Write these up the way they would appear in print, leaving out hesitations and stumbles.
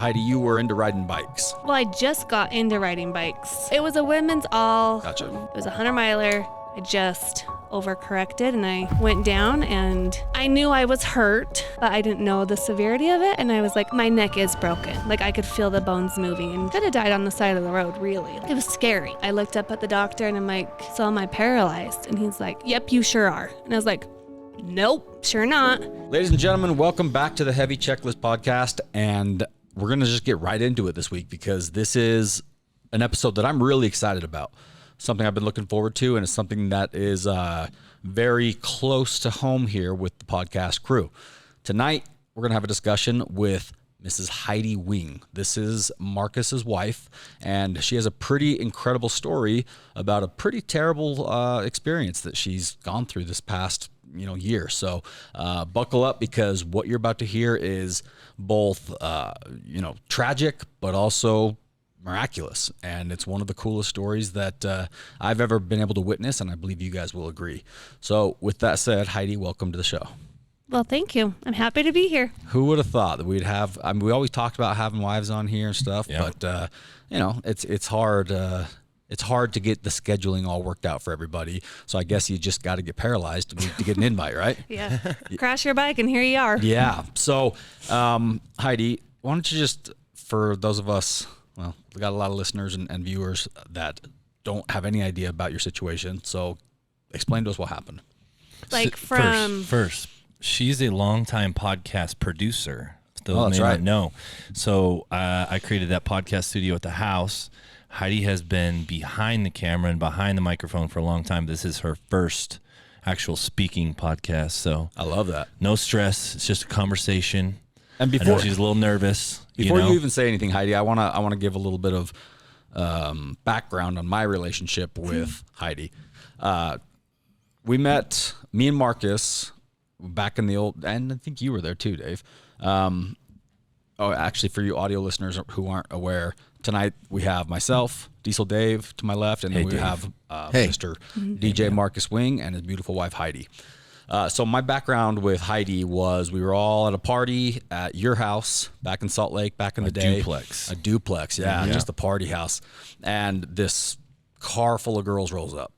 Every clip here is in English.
Heidi, you were into riding bikes. Well, I just got into riding bikes. It was a women's all. Gotcha. It was a 100-miler. I just overcorrected and I went down and I knew I was hurt, but I didn't know the severity of it. And I was like, my neck is broken. Like I could feel the bones moving and could have died on the side of the road, really. It was scary. I looked up at the doctor and I'm like, so am I paralyzed? And he's like, yep, you sure are. And I was like, nope, sure not. Ladies and gentlemen, welcome back to the Heavy Checklist podcast. And we're going to just get right into it this week because this is an episode that I'm really excited about. Something I've been looking forward to, and it's something that is very close to home here with the podcast crew. Tonight, we're going to have a discussion with Mrs. Heidi Wing. This is Marcus's wife, and she has a pretty incredible story about a pretty terrible experience that she's gone through this past year. So buckle up because what you're about to hear is both tragic, but also miraculous, and it's one of the coolest stories that I've ever been able to witness, and I believe you guys will agree. So with that said, Heidi, welcome to the show. Well, thank you. I'm happy to be here. Who would have thought that we'd have, we always talked about having wives on here and stuff, Yeah. but it's hard. It's hard to get the scheduling all worked out for everybody. So I guess you just got to get paralyzed to get an invite, right? Yeah. Crash your bike and here you are. Yeah. So Heidi, why don't you just, for those of us, well, we got a lot of listeners and viewers that don't have any idea about your situation. So explain to us what happened. Like from... First, she's a longtime podcast producer. Those may right. not know. So I created that podcast studio at the house. Heidi has been behind the camera and behind the microphone for a long time. This is her first actual speaking podcast. So I love that. no stress. It's just a conversation. And I know before she's a little nervous. you even say anything, Heidi, I want to give a little bit of background on my relationship with Heidi. We met, me and Marcus, back in the old, and I think you were there too, Dave. Actually, for you audio listeners who aren't aware, tonight we have myself, Diesel Dave to my left, and then we Dave. have Mr. DJ Marcus Wing and his beautiful wife Heidi. So my background with Heidi was we were all at a party at your house back in Salt Lake back in the day. Duplex. A duplex, yeah, just a party house. And this car full of girls rolls up.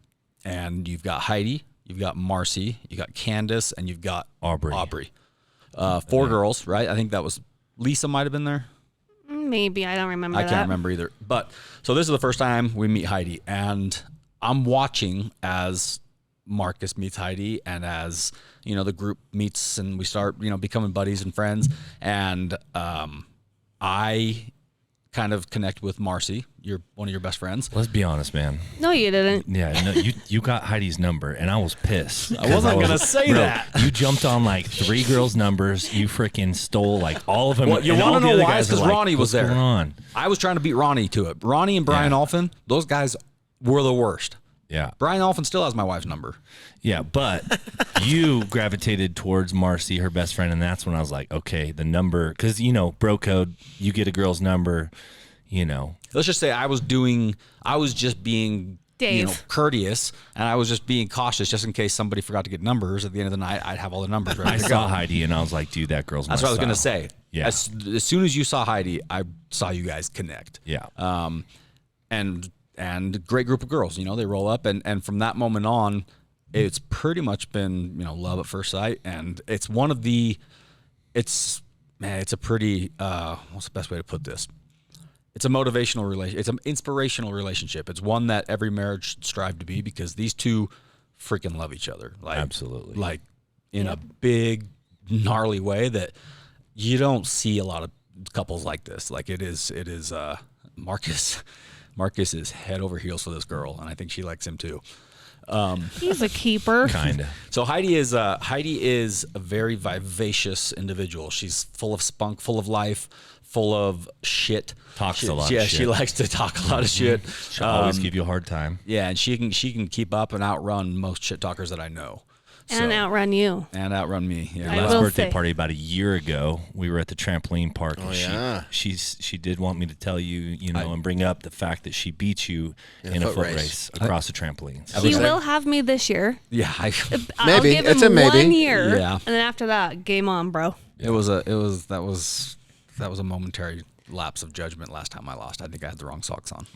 And you've got Heidi, you've got Marcy, you got Candace, and you've got Aubrey. Four girls, right? I think that was Lisa might have been there. Maybe. I don't remember I that. can't remember either. But so this is the first time we meet Heidi, and I'm watching as Marcus meets Heidi, and as the group meets and we start becoming buddies and friends, and I kind of connect with Marcy. You're one of your best friends. Let's be honest, man. No, you didn't. Yeah, no, you got Heidi's number, and I was pissed. I wasn't gonna say that. You jumped on like 3 girls' numbers. You freaking stole like all of them. Well, you and all want to the know other why? guys It's because are like, Ronnie was "What's there. going on?" I was trying to beat Ronnie to it. Ronnie and Brian Yeah. Alphin, those guys were the worst. Yeah, Brian Alphin still has my wife's number. yeah, but you gravitated towards Marcy, her best friend, and that's when I was like, okay, the number, because bro code, you get a girl's number, Let's just say I was just being Dave. courteous, and I was just being cautious just in case somebody forgot to get numbers. At the end of the night, I'd have all the numbers ready I to saw go. Heidi, and I was like, dude, that girl's That's my what I was going to style. say. Yeah. As soon as you saw Heidi, I saw you guys connect. Yeah. And great group of girls, they roll up, and from that moment on, it's pretty much been, love at first sight. And it's it's a pretty, what's the best way to put this? It's a motivational relation. It's an inspirational relationship. It's one that every marriage should strive to be, because these two freaking love each other. Like, Absolutely. Like in a big, gnarly way that you don't see a lot of couples like this. Like it is Marcus is head over heels for this girl, and I think she likes him too. He's a keeper. Kind of. So Heidi is a very vivacious individual. She's full of spunk, full of life, full of shit. Talks a lot of Yeah, shit. she likes to talk a lot of shit. She'll always give you a hard time. Yeah, and she can keep up and outrun most shit talkers that I know. And outrun you. And outrun me. Yeah. I Last will birthday say- party about a year ago, we were at the trampoline park. Oh, and yeah. she did want me to tell you, and bring up the fact that she beat you in a foot race across the trampolines. He will have me this year. Yeah, I'll Maybe. give It's him a maybe. 1 year. Yeah. And then after that, game on, bro. that was a momentary lapse of judgment last time I lost. I think I had the wrong socks on.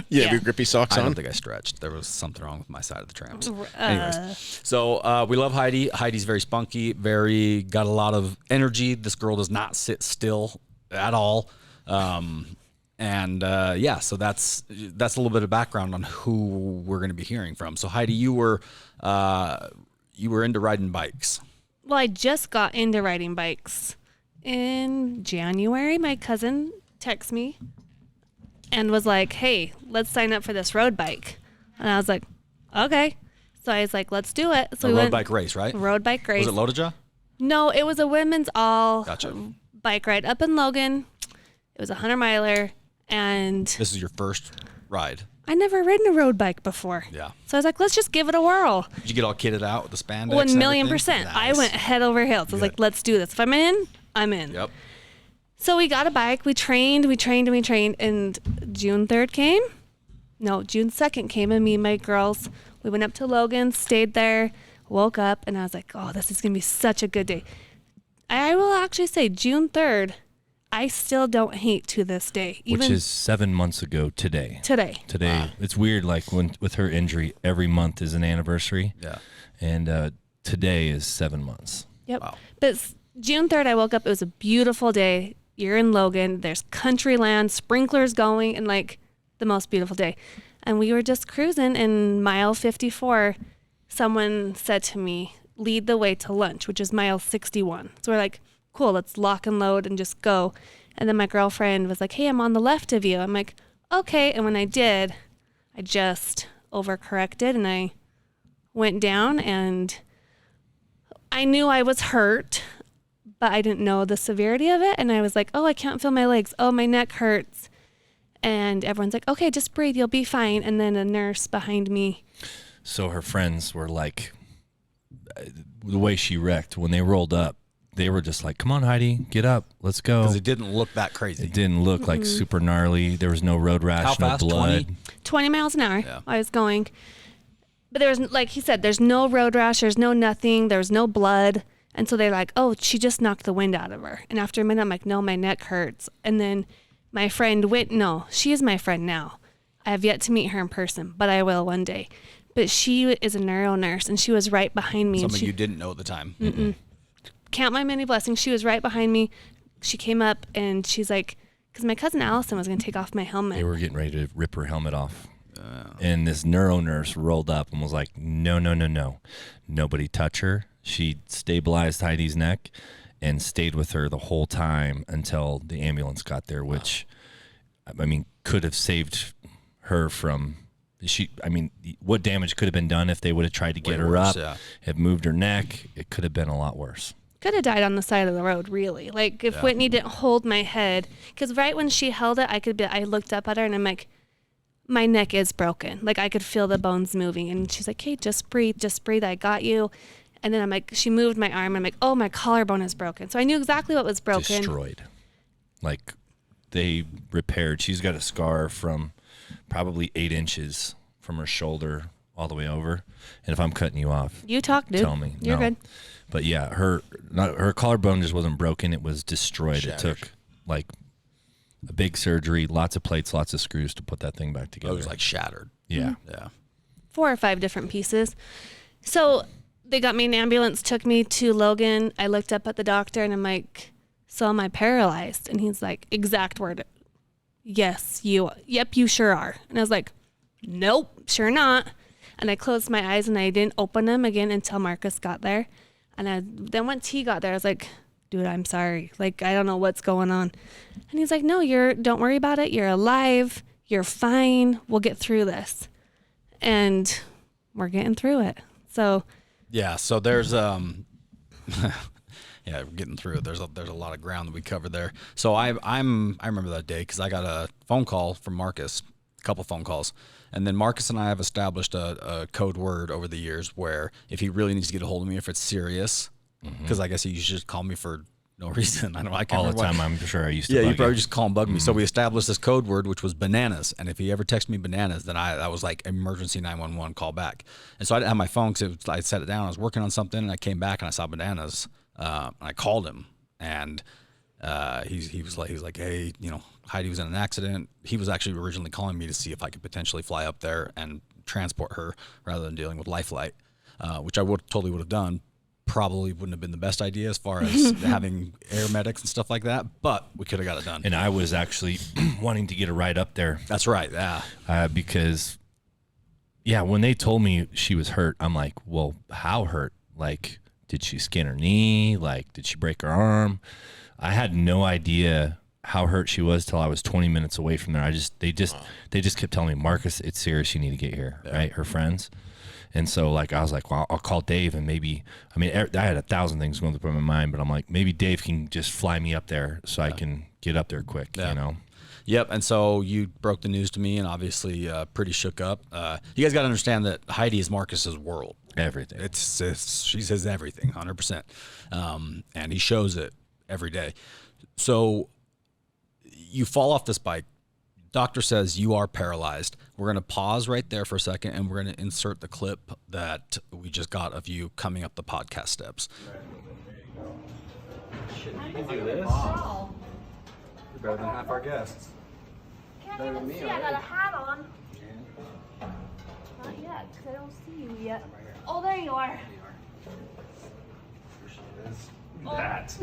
You have your grippy socks I on? don't think I stretched. There was something wrong with my side of the tramps. Anyways, so we love Heidi. Heidi's very spunky, got a lot of energy. This girl does not sit still at all. So that's a little bit of background on who we're going to be hearing from. So Heidi, you were into riding bikes. Well, I just got into riding bikes in January. My cousin texted me and was like, hey, let's sign up for this road bike. And I was like, okay. So I was like, let's do it. So A we road went bike race, right? road bike race. Was it Lodija? No, it was a women's all Gotcha. bike ride up in Logan. It was a 100-miler. And This is your first ride. I never ridden a road bike before. Yeah. So I was like, let's just give it a whirl. Did you get all kitted out with the spandex? 1,000,000%. Nice. I went head over heels. I was like, let's do this. If I'm in, I'm in. Yep. So we got a bike. We trained. And June 3rd came. No, June 2nd came, and me and my girls, we went up to Logan, stayed there, woke up, and I was like, oh, this is going to be such a good day. I will actually say June 3rd, I still don't hate to this day. Which is 7 months ago today. Today. Today. It's weird, like with her injury, every month is an anniversary. Yeah. And today is 7 months. Yep. Wow. But June 3rd, I woke up. It was a beautiful day. You're in Logan. There's country land, sprinklers going, and like the most beautiful day. And we were just cruising, and mile 54, someone said to me, lead the way to lunch, which is mile 61. So we're like, cool, let's lock and load and just go. And then my girlfriend was like, hey, I'm on the left of you. I'm like, okay. And when I did, I just overcorrected and I went down, and I knew I was hurt, but I didn't know the severity of it. And I was like, oh, I can't feel my legs. Oh, my neck hurts. And everyone's like, okay, just breathe. You'll be fine. And then a nurse behind me. So her friends were like, the way she wrecked, when they rolled up, they were just like, come on, Heidi, get up. Let's go. Because it didn't look that crazy. It didn't look like super gnarly. There was no road rash, How fast? no blood. 20? 20 miles an hour. Yeah. I was going. But there was, like he said, there's no road rash. There's no nothing. There's no blood. And so they're like, oh, she just knocked the wind out of her. And after a minute, I'm like, no, my neck hurts. And then my friend went, no, she is my friend now. I have yet to meet her in person, but I will one day. But she is a neuro nurse, and she was right behind me. Something and you didn't know at the time. count my many blessings. She was right behind me. She came up, and she's like, because my cousin Allison was going to take off my helmet. They were getting ready to rip her helmet off. And this neuro nurse rolled up and was like, no. Nobody touch her. She stabilized Heidi's neck and stayed with her the whole time until the ambulance got there, which, I mean, could have saved her from... what damage could have been done if they would have tried to get her worse, up, yeah. have moved her neck? It could have been a lot worse. Could have died on the side of the road, really. Like, if Whitney didn't hold my head. Because right when she held it, I looked up at her, and I'm like, my neck is broken. Like, I could feel the bones moving. And she's like, hey, just breathe, I got you. And then I'm like, she moved my arm. I'm like, oh, my collarbone is broken. So I knew exactly what was broken. Destroyed. Like, they repaired. She's got a scar from probably 8 inches from her shoulder all the way over. And if I'm cutting you off, You talk, dude. tell me. You're No. good. But yeah, her collarbone just wasn't broken. It was destroyed. Shattered. It took like a big surgery, lots of plates, lots of screws to put that thing back It together. was like shattered. yeah. Yeah. 4 or 5 different pieces. So they got me in an ambulance, took me to Logan. I looked up at the doctor, and I'm like, so am I paralyzed? And he's like, exact word, yes, yep, you sure are. And I was like, nope, sure not. And I closed my eyes, and I didn't open them again until Marcus got there. And then once he got there, I was like, dude, I'm sorry. Like, I don't know what's going on. And he's like, no, don't worry about it. You're alive. You're fine. We'll get through this. And we're getting through it. So Yeah. So there's yeah, we're getting through it. There's a lot of ground that we covered there. So I remember that day because I got a phone call from Marcus, a couple phone calls, and then Marcus and I have established a code word over the years where if he really needs to get a hold of me, if it's serious, because I guess he used to just call me for no reason. I can't All the remember time, why. I'm sure I used to. Yeah, bug you you. probably just call and bug me. So we established this code word, which was bananas. And if he ever texted me bananas, then I was like emergency 911 call back. And so I didn't have my phone because I set it down. I was working on something, and I came back and I saw bananas. And I called him, and he was like, hey, Heidi was in an accident. He was actually originally calling me to see if I could potentially fly up there and transport her rather than dealing with life flight, which I totally would have done. Probably wouldn't have been the best idea as far as having air medics and stuff like that, but we could have got it done. And I was actually wanting to get a ride up there. That's right. Yeah. Because, when they told me she was hurt, I'm like, well, how hurt? Like, did she skin her knee? Like, did she break her arm? I had no idea how hurt she was till I was 20 minutes away from there. They just kept telling me, Marcus, it's serious. You need to get here. Yeah. Right. Her friends. And so, like, I was like, well, I'll call Dave and maybe, I had 1,000 things going through my mind, but I'm like, maybe Dave can just fly me up there so I can get up there quick, Yep. And so you broke the news to me and obviously pretty shook up. You guys got to understand that Heidi is Marcus's world. Everything. She says everything, 100%. And he shows it every day. So you fall off this bike. Doctor says you are paralyzed. We're going to pause right there for a second, and we're going to insert the clip that we just got of you coming up the podcast steps. How do you do this? You're better than half our guests. Can't even see. I got a hat on. Not yet, because I don't see you yet. Oh, there you are. Here she is.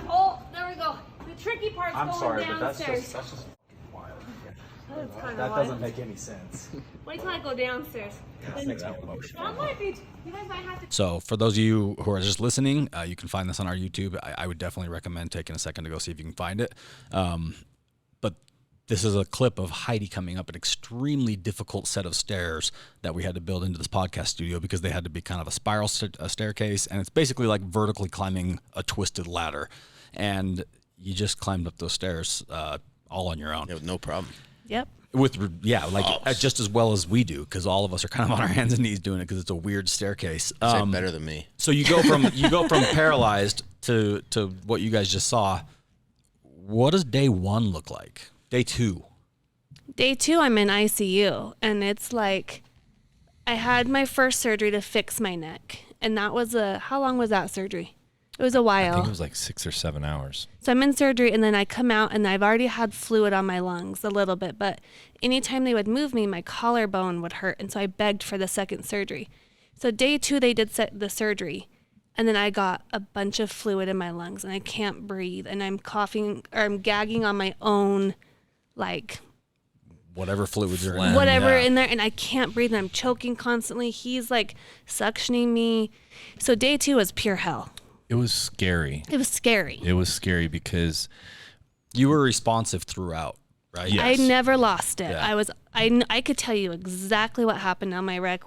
Oh, there we go. The tricky part's going downstairs. That's just wild. That's kind of That wild. doesn't make any sense. Wait till I go downstairs. John might be. You guys might have to. So for those of you who are just listening, you can find this on our YouTube. I would definitely recommend taking a second to go see if you can find it. But this is a clip of Heidi coming up an extremely difficult set of stairs that we had to build into this podcast studio because they had to be kind of a spiral staircase. And it's basically like vertically climbing a twisted ladder. And you just climbed up those stairs all on your own. Yeah, no problem. Yep. Just as well as we do, because all of us are kind of on our hands and knees doing it because it's a weird staircase. Say better than me. So you go from paralyzed to what you guys just saw. What does day one look like? Day two? Day 2, I'm in ICU, and it's like I had my first surgery to fix my neck, and that was how long was that surgery? It was a while. I think it was like 6 or 7 hours. So I'm in surgery, and then I come out, and I've already had fluid on my lungs a little bit, but anytime they would move me, my collarbone would hurt, and so I begged for the second surgery. So day 2, they did the surgery, and then I got a bunch of fluid in my lungs, and I can't breathe, and I'm coughing, or I'm gagging on my own, like whatever fluids are Phlegm. in there, and I can't breathe, and I'm choking constantly. He's like suctioning me. So day 2 was pure hell. It was scary. It was scary. It was scary because You were responsive throughout, right? Yes. I never lost it. Yeah. I could tell you exactly what happened on my wreck.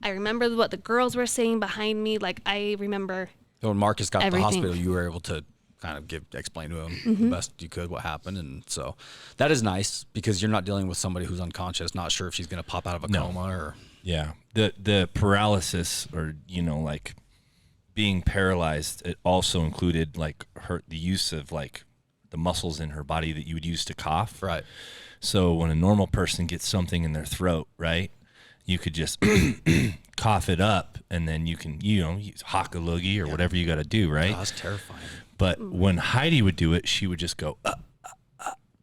I remember what the girls were saying behind me. Like, I remember. So when Marcus got to the Everything. hospital, you were able to kind of explain to him the best you could what happened, and so that is nice because you're not dealing with somebody who's unconscious, not sure if she's going to pop out of a coma or. Yeah. The paralysis, or, like being paralyzed, it also included like the use of like the muscles in her body that you would use to cough. Right. So when a normal person gets something in their throat, right, you could just cough it up, and then you can, use hock a loogie or whatever you got to do, right? Oh, that's terrifying. But when Heidi would do it, she would just go,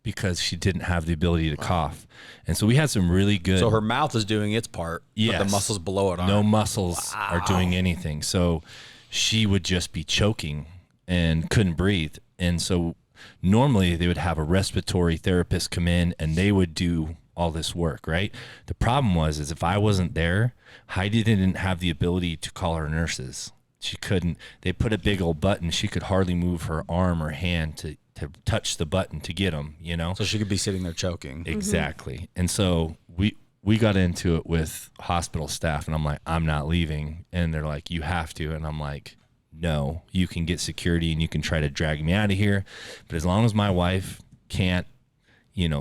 because she didn't have the ability to cough. And so we had some really good. So her mouth is doing its part, Yes. but the muscles below it aren't. No muscles are doing anything. So she would just be choking and couldn't breathe. And so normally they would have a respiratory therapist come in and they would do all this work, right? The problem is if I wasn't there, Heidi didn't have the ability to call her nurses. She couldn't. They put a big old button. She could hardly move her arm or hand to touch the button to get them, So she could be sitting there choking. Exactly. And so we got into it with hospital staff, and I'm like, I'm not leaving. And they're like, you have to. And I'm like, no, you can get security and you can try to drag me out of here. But as long as my wife can't,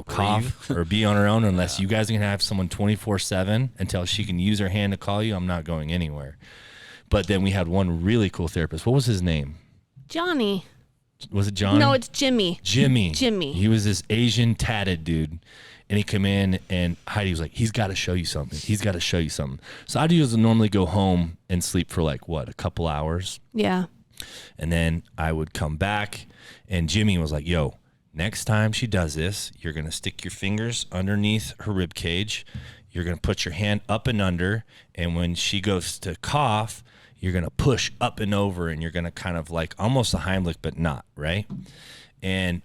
cough or be on her own, unless you guys are going to have someone 24/7 until she can use her hand to call you, I'm not going anywhere. But then we had one really cool therapist. What was his name? Johnny. Was it John? No, it's Jimmy. Jimmy. Jimmy. He was this Asian tatted dude. And he come in, and Heidi was like, he's got to show you something. He's got to show you something. So Heidi used to normally go home and sleep for like, a couple hours. Yeah. And then I would come back, and Jimmy was like, yo, next time she does this, you're going to stick your fingers underneath her rib cage. You're going to put your hand up and under. And when she goes to cough, you're going to push up and over, and you're going to kind of like almost a Heimlich, but not, right? And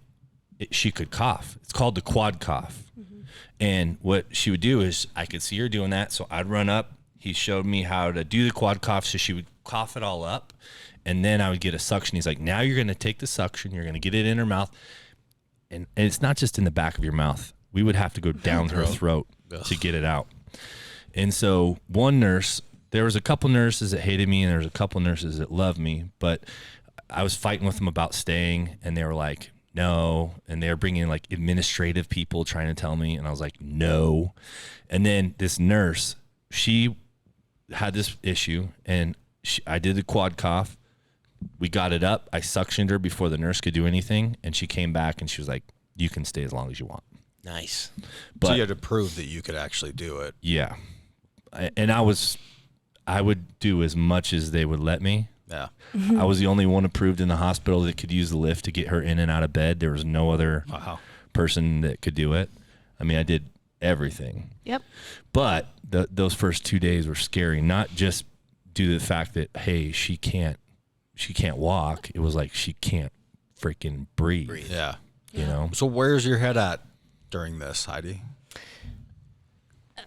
she could cough. It's called the quad cough. Mm-hmm. And what she would do is I could see her doing that. So I'd run up. He showed me how to do the quad cough. So she would cough it all up. And then I would get a suction. He's like, now you're going to take the suction. You're going to get it in her mouth. And it's not just in the back of your mouth. We would have to go down her throat to get it out. And so one nurse, there was a couple nurses that hated me, and there was a couple nurses that loved me. But I was fighting with them about staying, and they were like, no. And they were bringing like administrative people trying to tell me. And I was like, no. And then this nurse, she had this issue, and I did the quad cough. We got it up. I suctioned her before the nurse could do anything. And she came back and she was like, you can stay as long as you want. Nice. But So you had to prove that you could actually do it. yeah. And I would do as much as they would let me. Yeah. I was the only one approved in the hospital that could use the lift to get her in and out of bed. There was no other person that could do it. I mean, I did everything. Yep. But those first 2 days were scary, not just due to the fact that, hey, she can't walk. It was like she can't freaking breathe. Yeah. You know? So where's your head at during this, Heidi?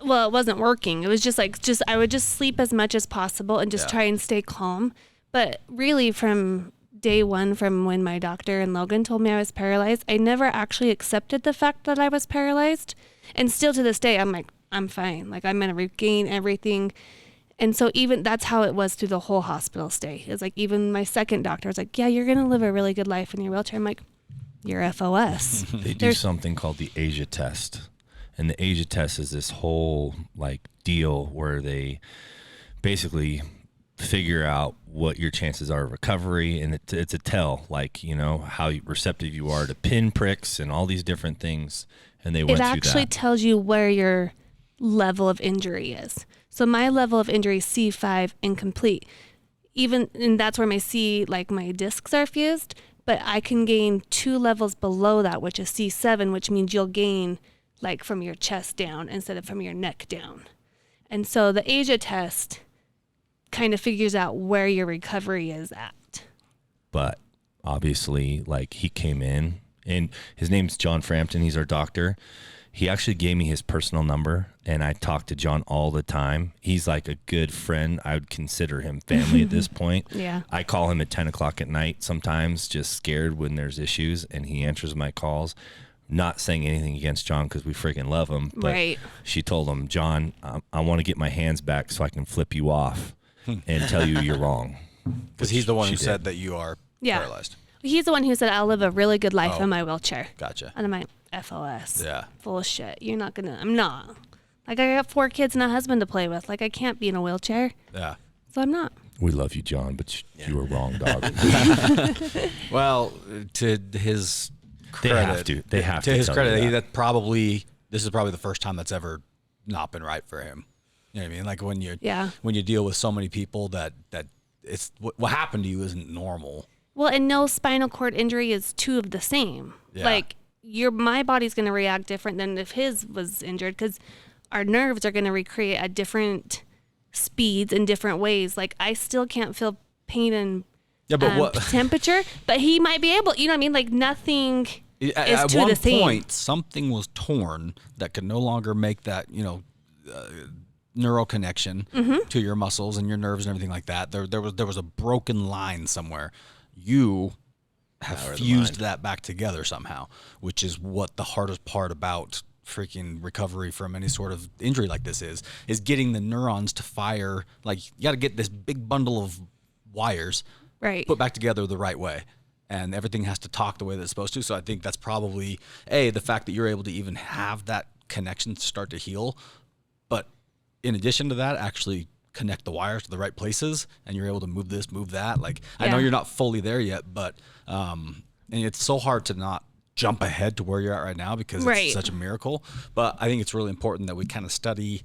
Well, it wasn't working. It was just I would just sleep as much as possible and just try and stay calm. But really from day one, from when my doctor and Logan told me I was paralyzed, I never actually accepted the fact that I was paralyzed. And still to this day, I'm like, I'm fine. Like, I'm going to regain everything. And so even that's how it was through the whole hospital stay. It's like even my second doctor was like, yeah, you're going to live a really good life in your wheelchair. I'm like, you're FOS. They do something called the Asia test. And the Asia test is this whole like deal where they basically figure out what your chances are of recovery. And it's a tell, like, you know, how receptive you are to pin pricks and all these different things. And they went through that. It actually tells you where your level of injury is. So my level of injury is C5 incomplete. And that's where my discs are fused, but I can gain 2 levels below that, which is C7, which means you'll gain like from your chest down instead of from your neck down. And so the Asia test kind of figures out where your recovery is at. But obviously, like, he came in, and his name's John Frampton. He's our doctor. He actually gave me his personal number, and I talk to John all the time. He's like a good friend. I would consider him family at this point. Yeah. I call him at 10 o'clock at night sometimes, just scared when there's issues, and he answers my calls. Not saying anything against John because we freaking love him. But right. She told him, John, I want to get my hands back so I can flip you off and tell you you're wrong. Because he's the one who said that you are paralyzed. He's the one who said, I'll live a really good life in my wheelchair. Gotcha. And I'm like, FOS. Yeah. Full of shit. You're not going to, I'm not. Like, I got 4 kids and a husband to play with. Like, I can't be in a wheelchair. Yeah. So I'm not. We love you, John, but you were wrong, dog. Well, to his credit, They have to. To his tell credit, you this is probably the first time that's ever not been right for him. You know what I mean? Like when you deal with so many people that it's what happened to you isn't normal. Well, and no spinal cord injury is 2 of the same. Yeah. Like, my body's going to react different than if his was injured, because our nerves are going to recreate at different speeds in different ways. Like, I still can't feel pain and temperature, but he might be able. You know what I mean? Like, nothing is At to one the same. point, something was torn that could no longer make that neural connection to your muscles and your nerves and everything like that. There was a broken line somewhere. You have fused that back together somehow, which is what the hardest part about freaking recovery from any sort of injury like this is getting the neurons to fire. Like, you got to get this big bundle of wires put back together the right way, and everything has to talk the way that it's supposed to. So I think that's probably the fact that you're able to even have that connection start to heal, but in addition to that, actually connect the wires to the right places, and you're able to move this, move that. Like, I know you're not fully there yet, but and it's so hard to not jump ahead to where you're at right now because it's such a miracle. But I think it's really important that we kind of study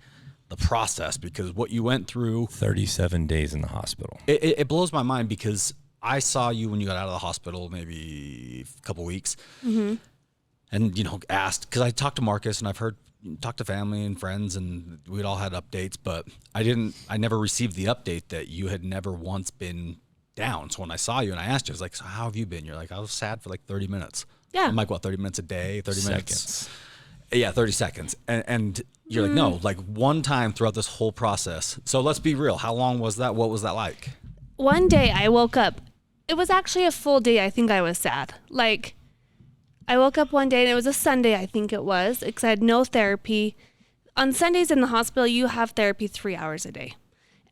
the process, because what you went through, 37 days in the hospital. It blows my mind, because I saw you when you got out of the hospital, maybe a couple weeks, and asked, because I talked to Marcus and I've talked to family and friends, and we'd all had updates, but I never received the update that you had never once been down. So when I saw you and I asked you, I was like, so how have you been? You're like, I was sad for like 30 minutes. Yeah. I'm like, what, 30 minutes a day, 30 minutes? Seconds. Yeah, 30 seconds. And you're like, no, like one time throughout this whole process. So let's be real. How long was that? What was that like? One day I woke up. It was actually a full day. I think I was sad. Like, I woke up one day and it was a Sunday, I think it was, because I had no therapy. On Sundays in the hospital, you have therapy 3 hours a day.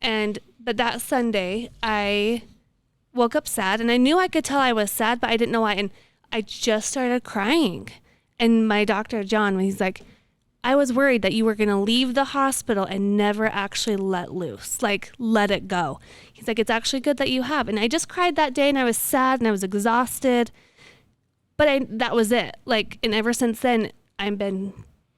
But that Sunday, I woke up sad, and I knew I could tell I was sad, but I didn't know why. And I just started crying. And my doctor, John, he's like, I was worried that you were going to leave the hospital and never actually let loose, like let it go. He's like, it's actually good that you have. And I just cried that day, and I was sad and I was exhausted. But that was it. Like, and ever since then, I've been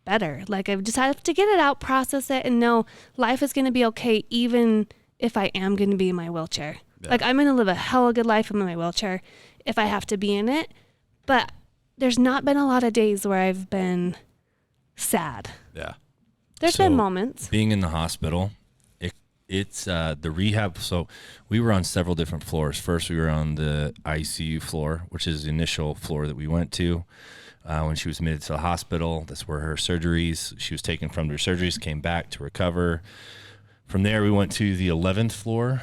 better. Like, I've just have to get it out, process it, and know life is going to be okay, even if I am going to be in my wheelchair. Yeah. Like, I'm going to live a hella good life in my wheelchair if I have to be in it. But there's not been a lot of days where I've been sad. Yeah. There's been moments. Being in the hospital, it's the rehab. So we were on several different floors. First, we were on the ICU floor, which is the initial floor that we went to when she was admitted to the hospital. That's where her surgeries, she was taken from her surgeries, came back to recover. From there, we went to the 11th floor.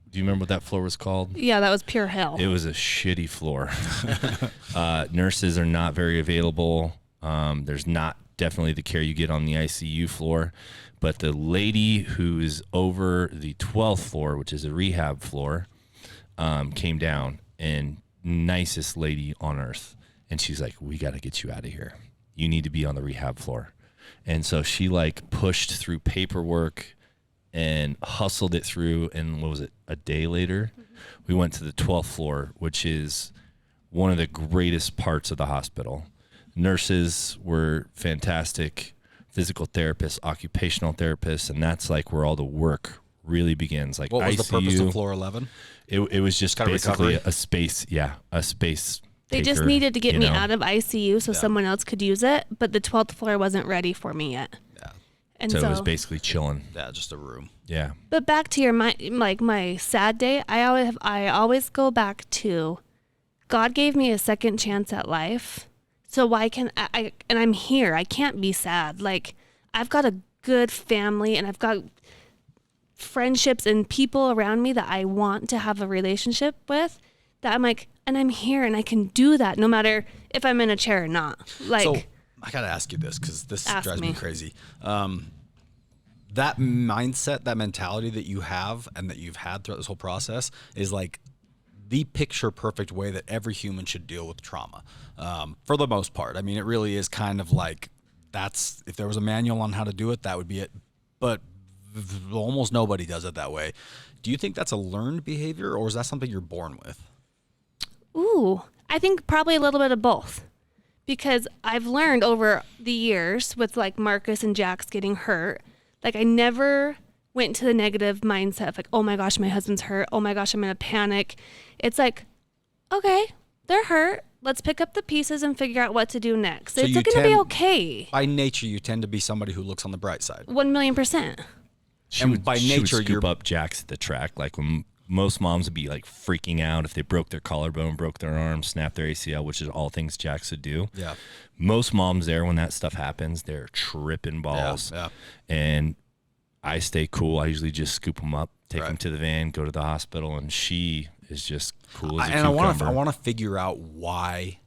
Do you remember what that floor was called? Yeah, that was pure hell. It was a shitty floor. Nurses are not very available. There's not definitely the care you get on the ICU floor. But the lady who's over the 12th floor, which is a rehab floor, came down, and nicest lady on earth. And she's like, we got to get you out of here. You need to be on the rehab floor. And so she like pushed through paperwork and hustled it through. And what was it? A day later, we went to the 12th floor, which is one of the greatest parts of the hospital. Nurses were fantastic, physical therapists, occupational therapists, and that's like where all the work really begins. Like, what was ICU, the purpose of floor 11? It was just Kind of basically recovery? a space. They just taker, needed to get me know? out of ICU so someone else could use it, but the 12th floor wasn't ready for me yet. Yeah. And So it was basically chilling. Yeah, just a room. Yeah. But back to my sad day, I always go back to God gave me a second chance at life. So why can and I'm here. I can't be sad. Like, I've got a good family, and I've got friendships and people around me that I want to have a relationship with, that I'm like, and I'm here and I can do that no matter if I'm in a chair or not. Like, So I got to ask you this, because this drives me me. crazy. That mindset, that mentality that you have and that you've had throughout this whole process is like the picture perfect way that every human should deal with trauma, for the most part. I mean, it really is kind of like, if there was a manual on how to do it, that would be it. But almost nobody does it that way. Do you think that's a learned behavior, or is that something you're born with? ooh, I think probably a little bit of both. Because I've learned over the years with like Marcus and Jax getting hurt, like I never went to the negative mindset of like, oh my gosh, my husband's hurt. Oh my gosh, I'm in a panic. It's like, okay, they're hurt. Let's pick up the pieces and figure out what to do next. So It's you going to be tend- okay. By nature, you tend to be somebody who looks on the bright side. 1,000,000%. She And would, by she nature, would scoop up Jax at the track. Like, when most moms would be like freaking out if they broke their collarbone, broke their arm, snapped their ACL, which is all things Jax would do. Yeah. Most moms there, when that stuff happens, they're tripping balls. Yeah. And I stay cool. I usually just scoop them up, take Right. them to the van, go to the hospital, and she is just cool as a And cucumber. I want to figure out why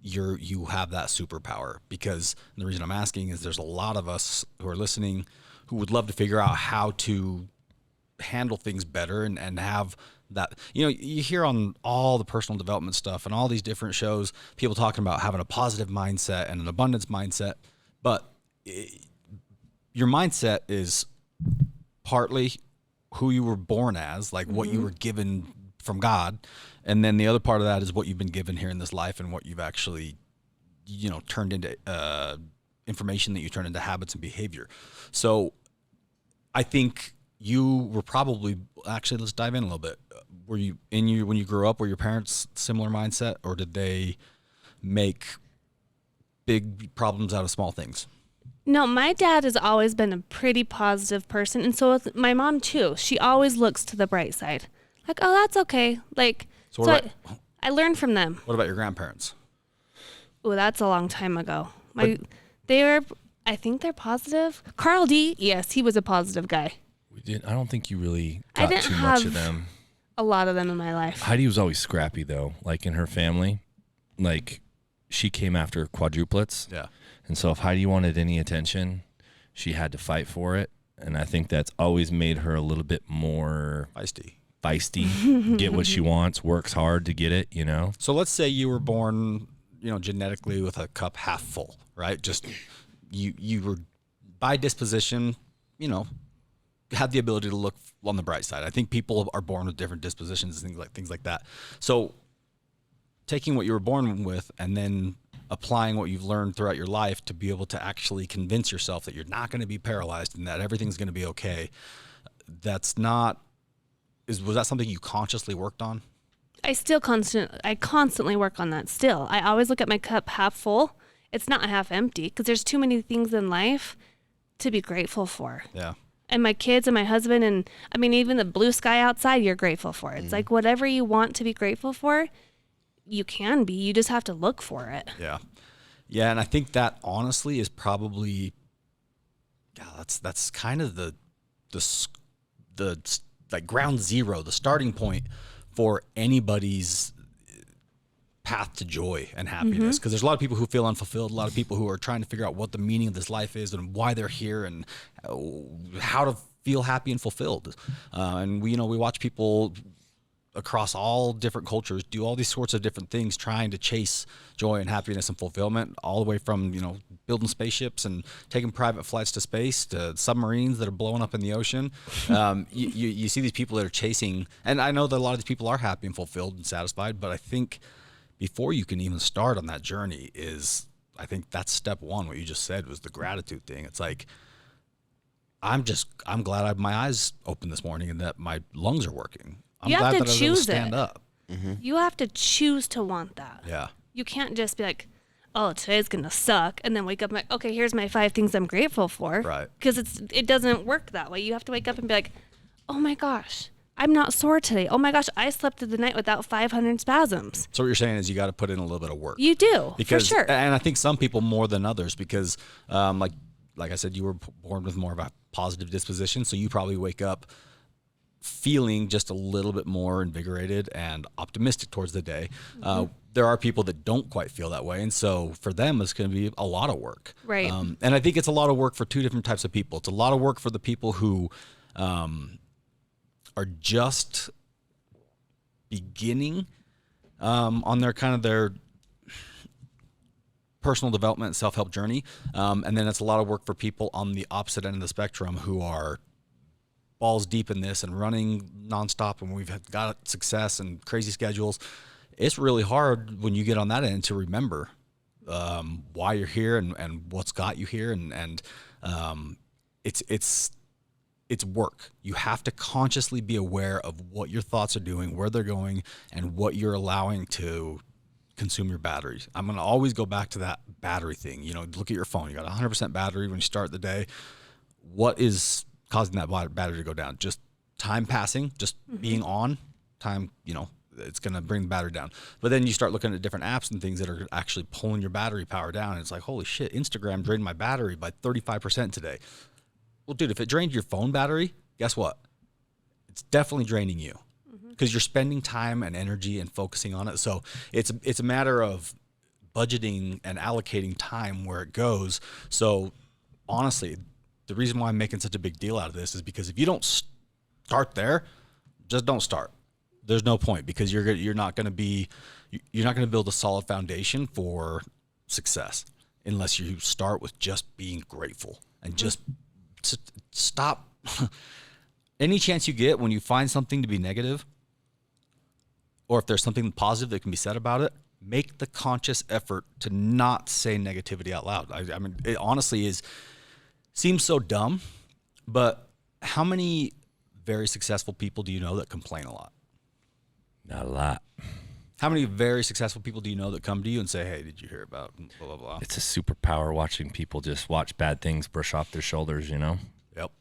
you have that superpower, because the reason I'm asking is there's a lot of us who are listening who would love to figure out how to handle things better and have that. You hear on all the personal development stuff and all these different shows, people talking about having a positive mindset and an abundance mindset, but your mindset is partly who you were born as, like what you were given from God. And then the other part of that is what you've been given here in this life and what you've actually, turned into information that you turn into habits and behavior. So I think you were probably, actually, let's dive in a little bit. were you when you grew up, were your parents similar mindset, or did they make big problems out of small things? No, my dad has always been a pretty positive person, and so with my mom too. She always looks to the bright side. Like, oh, that's okay. Like, So so what I learned from them. What about your grandparents? Oh, that's a long time ago. But- I think they're positive. Carl D, yes, he was a positive guy. I don't think you really I got didn't too much of have- them. A lot of them in my life. Heidi was always scrappy though, like in her family. Like she came after quadruplets. Yeah. And so if Heidi wanted any attention, she had to fight for it. And I think that's always made her a little bit more feisty, get what she wants, works hard to get it, you know? So let's say you were born, genetically with a cup half full, right? Just you were by disposition, had the ability to look on the bright side. I think people are born with different dispositions, things like that. So taking what you were born with and then applying what you've learned throughout your life to be able to actually convince yourself that you're not going to be paralyzed and that everything's going to be okay. Was that something you consciously worked on? I constantly work on that still. I always look at my cup half full. It's not half empty because there's too many things in life to be grateful for. Yeah. And my kids and my husband and even the blue sky outside, you're grateful for. It's like whatever you want to be grateful for, you can be. You just have to look for it. Yeah. Yeah, and I think that honestly is probably that's kind of the like ground zero, the starting point for anybody's path to joy and happiness. Because there's a lot of people who feel unfulfilled, a lot of people who are trying to figure out what the meaning of this life is and why they're here and how to feel happy and fulfilled. And we watch people across all different cultures do all these sorts of different things trying to chase joy and happiness and fulfillment, all the way from building spaceships and taking private flights to space to submarines that are blowing up in the ocean. You see these people that are chasing, and I know that a lot of these people are happy and fulfilled and satisfied, but I think before you can even start on that journey I think that's step one. What you just said was the gratitude thing. It's like, I'm glad I have my eyes open this morning and that my lungs are working. I'm You have glad to that I was able to choose stand it. up. You have to choose to want that. Yeah. You can't just be like, oh, today's going to suck. And then wake up and like, okay, here's my 5 things I'm grateful for. Right. Because it doesn't work that way. You have to wake up and be like, oh my gosh, I'm not sore today. Oh my gosh, I slept through the night without 500 spasms. So what you're saying is you got to put in a little bit of work. You do, Because, for sure. And I think some people more than others because, like I said, you were born with more of a positive disposition. So you probably wake up feeling just a little bit more invigorated and optimistic towards the day. There are people that don't quite feel that way. And so for them, it's going to be a lot of work. Right. And I think it's a lot of work for two different types of people. It's a lot of work for the people who are just beginning on their personal development and self-help journey. And then it's a lot of work for people on the opposite end of the spectrum who are balls deep in this and running nonstop, and we've got success and crazy schedules. It's really hard when you get on that end to remember why you're here and what's got you here. And it's work. You have to consciously be aware of what your thoughts are doing, where they're going, and what you're allowing to consume your batteries. I'm going to always go back to that battery thing. Look at your phone. You got 100% battery when you start the day. What is causing that battery to go down? Just time passing, just being on time, it's going to bring the battery down. But then you start looking at different apps and things that are actually pulling your battery power down. And it's like, holy shit, Instagram drained my battery by 35% today. Well, dude, if it drained your phone battery, guess what? It's definitely draining you because you're spending time and energy and focusing on it. So it's a matter of budgeting and allocating time where it goes. So honestly, the reason why I'm making such a big deal out of this is because if you don't start there, just don't start. There's no point because you're not going to build a solid foundation for success unless you start with just being grateful and just stop. Any chance you get when you find something to be negative, or if there's something positive that can be said about it, make the conscious effort to not say negativity out loud. I mean, it honestly seems so dumb, but how many very successful people do you know that complain a lot? Not a lot. How many very successful people do you know that come to you and say, hey, did you hear about blah, blah, blah? It's a superpower watching people just watch bad things brush off their shoulders, Yep.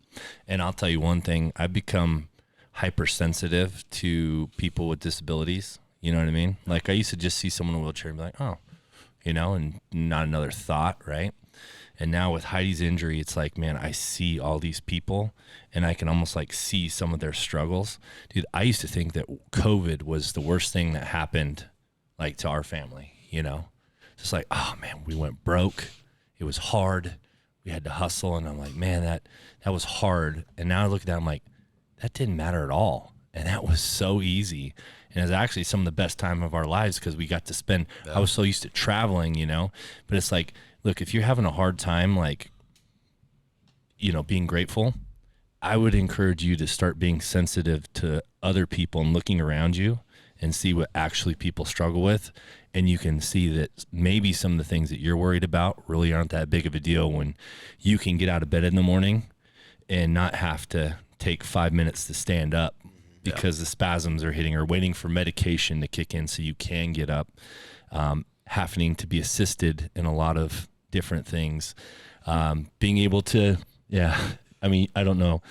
And I'll tell you one thing, I've become hypersensitive to people with disabilities. You know what I mean? Like I used to just see someone in a wheelchair and be like, oh, and not another thought, right? And now with Heidi's injury, it's like, man, I see all these people and I can almost like see some of their struggles. Dude, I used to think that COVID was the worst thing that happened like to our family, Just like, oh man, we went broke. It was hard. We had to hustle. And I'm like, man, that was hard. And now I look at that, I'm like, that didn't matter at all. And that was so easy. And it was actually some of the best time of our lives because we got to spend, I was so used to traveling, but it's like, look, if you're having a hard time, like, being grateful, I would encourage you to start being sensitive to other people and looking around you and see what actually people struggle with. And you can see that maybe some of the things that you're worried about really aren't that big of a deal when you can get out of bed in the morning and not have to take 5 minutes to stand up because the spasms are hitting or waiting for medication to kick in so you can get up. Having to be assisted in a lot of different things, being able to, I don't know.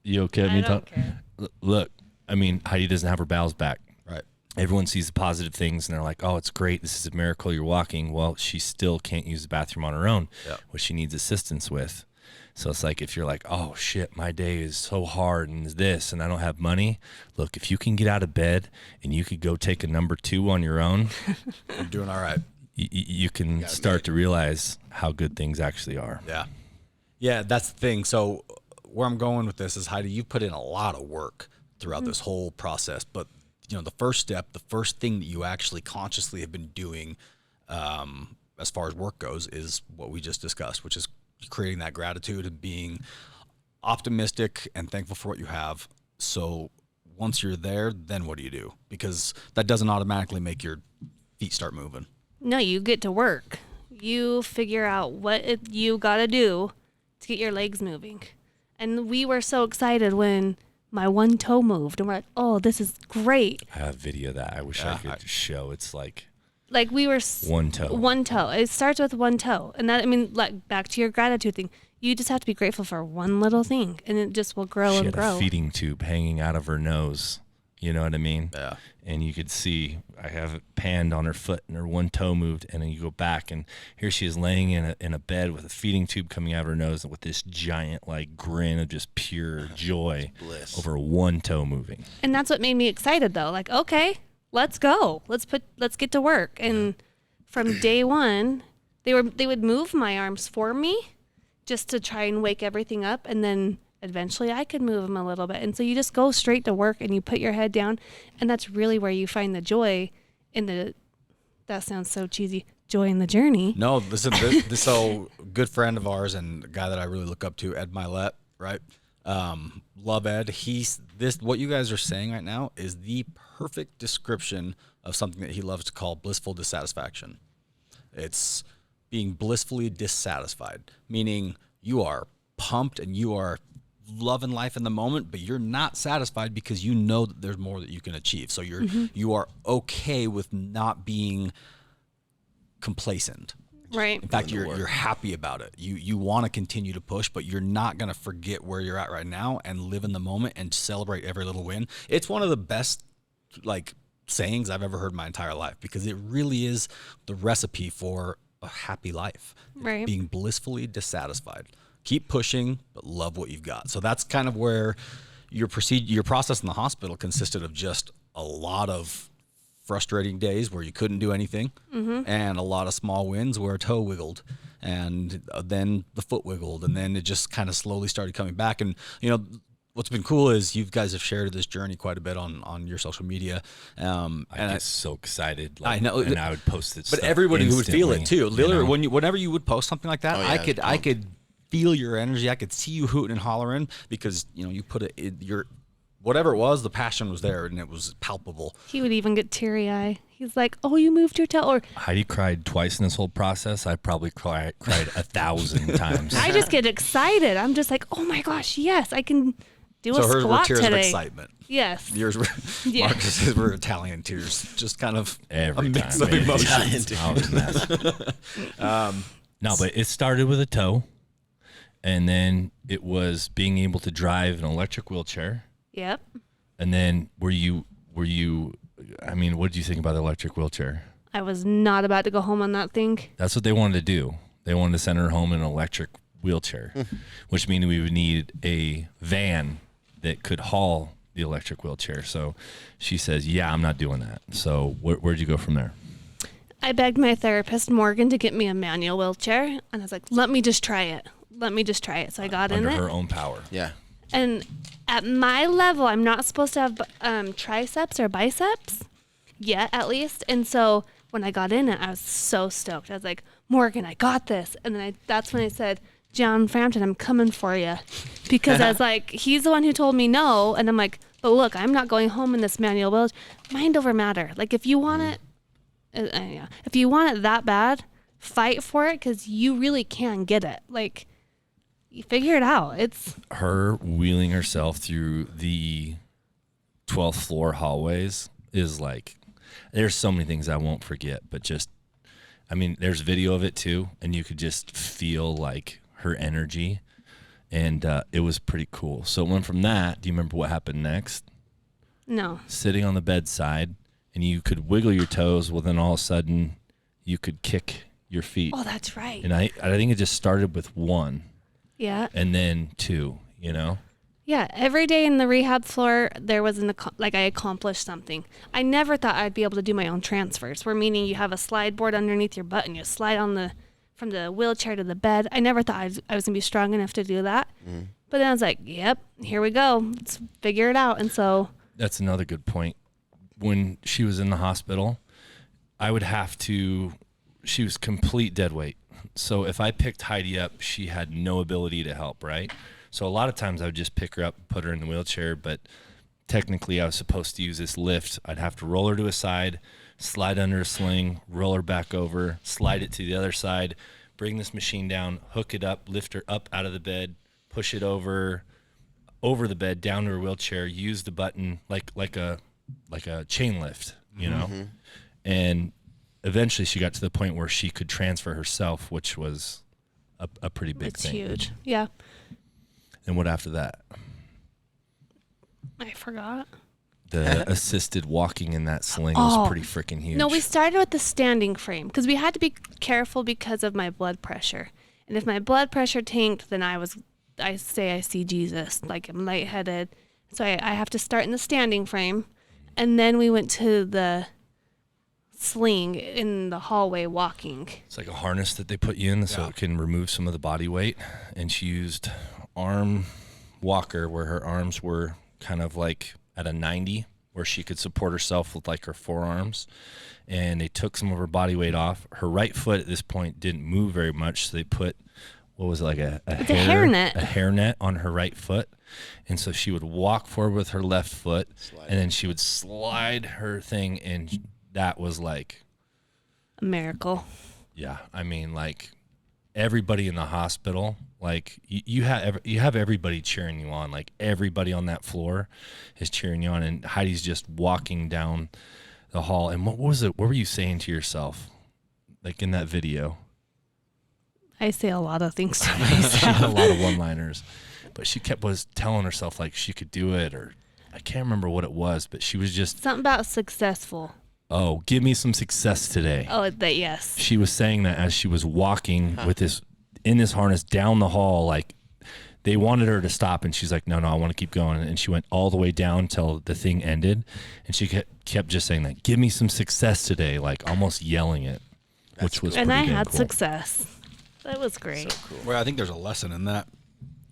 You okay? I don't care. Look, Heidi doesn't have her bowels back. Right. Everyone sees the positive things and they're like, oh, it's great. This is a miracle. You're walking. Well, she still can't use the bathroom on her own, which she needs assistance with. So it's like, if you're like, oh shit, my day is so hard and this, and I don't have money. Look, if you can get out of bed and you could go take a number 2 on your own, you're doing all right. You can start to realize how good things actually are. Yeah. Yeah. That's the thing. So where I'm going with this is, Heidi, you've put in a lot of work throughout this whole process, but the first step, the first thing that you actually consciously have been doing, as far as work goes, is what we just discussed, which is creating that gratitude and being optimistic and thankful for what you have. So once you're there, then what do you do? Because that doesn't automatically make your feet start moving. No, you get to work. You figure out what you got to do to get your legs moving. And we were so excited when my one toe moved. And we're like, oh, this is great. I have video of that. I wish I could show. It's like we were one toe. One toe. It starts with one toe. And that, like back to your gratitude thing. You just have to be grateful for one little thing and it just will grow and grow. She had a feeding tube hanging out of her nose. You know what I mean? Yeah. And you could see, I have it panned on her foot and her one toe moved. And then you go back and here she is laying in a bed with a feeding tube coming out of her nose with this giant like grin of just pure joy Bliss. over one toe moving. And that's what made me excited though. Like, okay, let's go. Let's get to work. And from day one, they would move my arms for me just to try and wake everything up. And then eventually I could move them a little bit. And so you just go straight to work and you put your head down. And that's really where you find the joy in that sounds so cheesy, joy in the journey. No, listen, this so good friend of ours and a guy that I really look up to, Ed Milet, right? Love Ed. What you guys are saying right now is the perfect description of something that he loves to call blissful dissatisfaction. It's being blissfully dissatisfied, meaning you are pumped and you are loving life in the moment, but you're not satisfied because you know that there's more that you can achieve. So you are okay with not being complacent. Right. In fact, you're happy about it. You want to continue to push, but you're not going to forget where you're at right now and live in the moment and celebrate every little win. It's one of the best sayings I've ever heard in my entire life because it really is the recipe for a happy life. Right. Being blissfully dissatisfied. Keep pushing, but love what you've got. So that's kind of where your process in the hospital consisted of just a lot of frustrating days where you couldn't do anything and a lot of small wins where a toe wiggled and then the foot wiggled and then it just kind of slowly started coming back. And, what's been cool is you guys have shared this journey quite a bit on your social media. I get so excited. I know. And I would post it. But everybody would feel it too. Literally, whenever you would post something like that, I could feel your energy. I could see you hooting and hollering because, you put it in your, whatever it was, the passion was there and it was palpable. He would even get teary-eyed. He's like, oh, you moved your toe. Or Heidi cried twice in this whole process. I probably cried 1,000 times. I just get excited. I'm just like, oh my gosh, yes, I can do So a hers were squat tears today. of excitement. Yes. Yours were, Yeah. Marcus's were Italian tears. Just kind of Every a mix time, of man. emotions. I was a mess. No, but it started with a toe, and then it was being able to drive an electric wheelchair. Yep. And then were you? I mean, what did you think about the electric wheelchair? I was not about to go home on that thing. That's what they wanted to do. They wanted to send her home in an electric wheelchair, which means we would need a van that could haul the electric wheelchair. So she says, "Yeah, I'm not doing that." So where'd you go from there? I begged my therapist, Morgan, to get me a manual wheelchair. And I was like, let me just try it. So I got in Under it. her own power. Yeah. And at my level, I'm not supposed to have triceps or biceps yet, at least. And so when I got in it, I was so stoked. I was like, Morgan, I got this. And then that's when I said, John Frampton, I'm coming for you. Because I was like, he's the one who told me no. And I'm like, but look, I'm not going home in this manual wheelchair. Mind over matter. Like, if you want it, if you want it that bad, fight for it, because you really can get it. Like, you figure it out. It's Her wheeling herself through the 12th floor hallways is like, there's so many things I won't forget, but just, I mean, there's video of it too, and you could just feel like her energy, and it was pretty cool. So it went from that. Do you remember what happened next? no. Sitting on the bedside, and you could wiggle your toes, well, then all of a sudden you could kick your feet. Oh, that's right. And I think it just started with 1 Yeah. and then 2, you know? Yeah. Every day in the rehab floor, there was like I accomplished something. I never thought I'd be able to do my own transfers, where meaning you have a slide board underneath your butt and you slide from the wheelchair to the bed. I never thought I was going to be strong enough to do that. But then I was like, yep, here we go. Let's figure it out. And so. That's another good point. When she was in the hospital, I would have to, she was complete dead weight. So if I picked Heidi up, she had no ability to help, right? So a lot of times I would just pick her up, put her in the wheelchair, but technically I was supposed to use this lift. I'd have to roll her to a side, slide under a sling, roll her back over, slide it to the other side, bring this machine down, hook it up, lift her up out of the bed, push it over the bed, down to her wheelchair, use the button like a chain lift, you know? And eventually she got to the point where she could transfer herself, which was a pretty big It's thing. huge. Yeah. And what after that? I forgot. The assisted walking in that sling was pretty freaking huge. No, we started with the standing frame because we had to be careful because of my blood pressure. And if my blood pressure tanked, then I see Jesus, like I'm lightheaded. So I have to start in the standing frame. And then we went to the sling in the hallway walking. It's like a harness that they put you in so it can remove some of the body weight. And she used arm walker where her arms were kind of like at a 90 where she could support herself with like her forearms. And they took some of her body weight off. Her right foot at this point didn't move very much. So they put, what was it, like a hairnet on her right foot. And so she would walk forward with her left foot and then she would slide her thing. And that was like A miracle. Yeah, I mean, like everybody in the hospital, like you have everybody cheering you on. Like everybody on that floor is cheering you on, and Heidi's just walking down the hall. And what was it? What were you saying to yourself, like in that video? I say a lot of things to She had myself. a lot of one-liners, but she was telling herself like she could do it, or I can't remember what it was, but she was just, Something about successful. oh, give me some success today. Oh, that yes. She was saying that as she was walking with this in this harness down the hall. Like they wanted her to stop, and she's like, no, I want to keep going. And she went all the way down till the thing ended, and she kept just saying that, give me some success today, like almost yelling it, which was And pretty I damn had cool. success. That was great. Well, I think there's a lesson in that.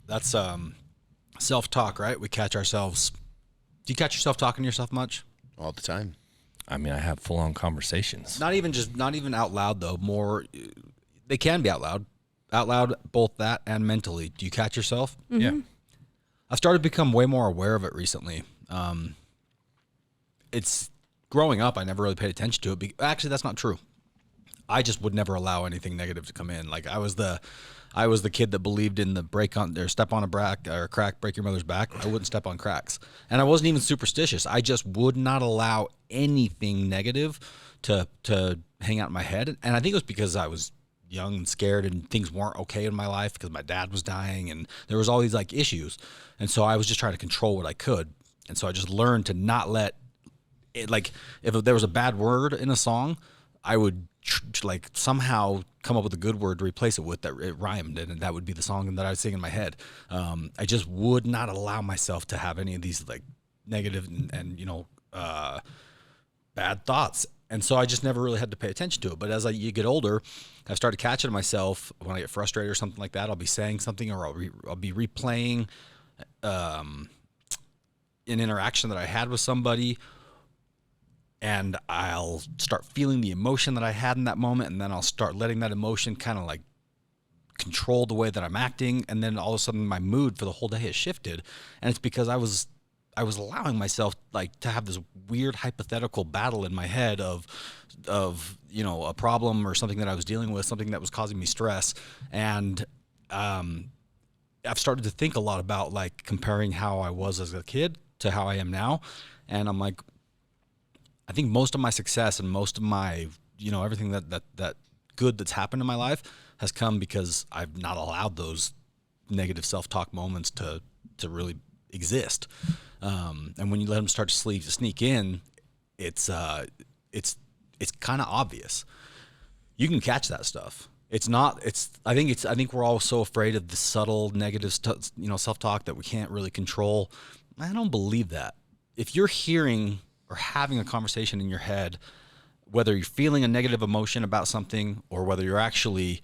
That's self-talk, right? We catch ourselves. Do you catch yourself talking to yourself much? All the time. I mean, I have full-on conversations. Not even out loud though. More, they can be out loud, both that and mentally. Do you catch yourself? Yeah. I've started to become way more aware of it recently. It's growing up. I never really paid attention to it. Actually, that's not true. I just would never allow anything negative to come in. Like I was the kid that believed in the step on a crack, break your mother's back. I wouldn't step on cracks. And I wasn't even superstitious. I just would not allow anything negative to hang out in my head. And I think it was because I was young and scared and things weren't okay in my life because my dad was dying and there was all these like issues. And so I was just trying to control what I could. And so I just learned to not let it, like if there was a bad word in a song, I would like somehow come up with a good word to replace it with that it rhymed, and that would be the song that I would sing in my head. I just would not allow myself to have any of these like negative and bad thoughts. And so I just never really had to pay attention to it. But as you get older, I've started catching myself when I get frustrated or something like that. I'll be saying something, or I'll be replaying an interaction that I had with somebody, and I'll start feeling the emotion that I had in that moment, and then I'll start letting that emotion kind of like control the way that I'm acting, and then all of a sudden my mood for the whole day has shifted, and it's because I was allowing myself like to have this weird hypothetical battle in my head of a problem or something that I was dealing with, something that was causing me stress, and I've started to think a lot about like comparing how I was as a kid to how I am now, and I'm like, I think most of my success and most of my, everything that good that's happened in my life has come because I've not allowed those negative self-talk moments to really exist. And when you let them start to sneak in, it's kind of obvious. You can catch that stuff. I think we're all so afraid of the subtle negative self-talk that we can't really control. I don't believe that. If you're hearing or having a conversation in your head, whether you're feeling a negative emotion about something or whether you're actually,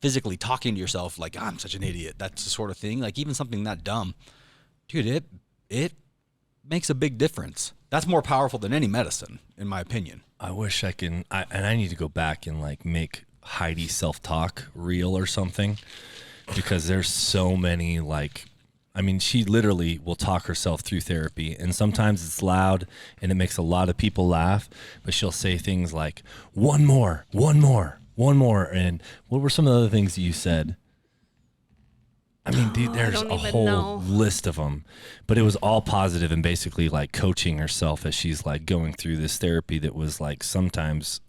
physically talking to yourself like, I'm such an idiot, that's the sort of thing, like even something that dumb, dude, it makes a big difference. That's more powerful than any medicine, in my opinion. I wish I need to go back and like make Heidi self-talk real or something, because there's so many she literally will talk herself through therapy, and sometimes it's loud and it makes a lot of people laugh, but she'll say things like, one more. And what were some of the other things that you said? I mean, there's a whole list of them, but it was all positive and basically like coaching herself as she's like going through this therapy that was like sometimes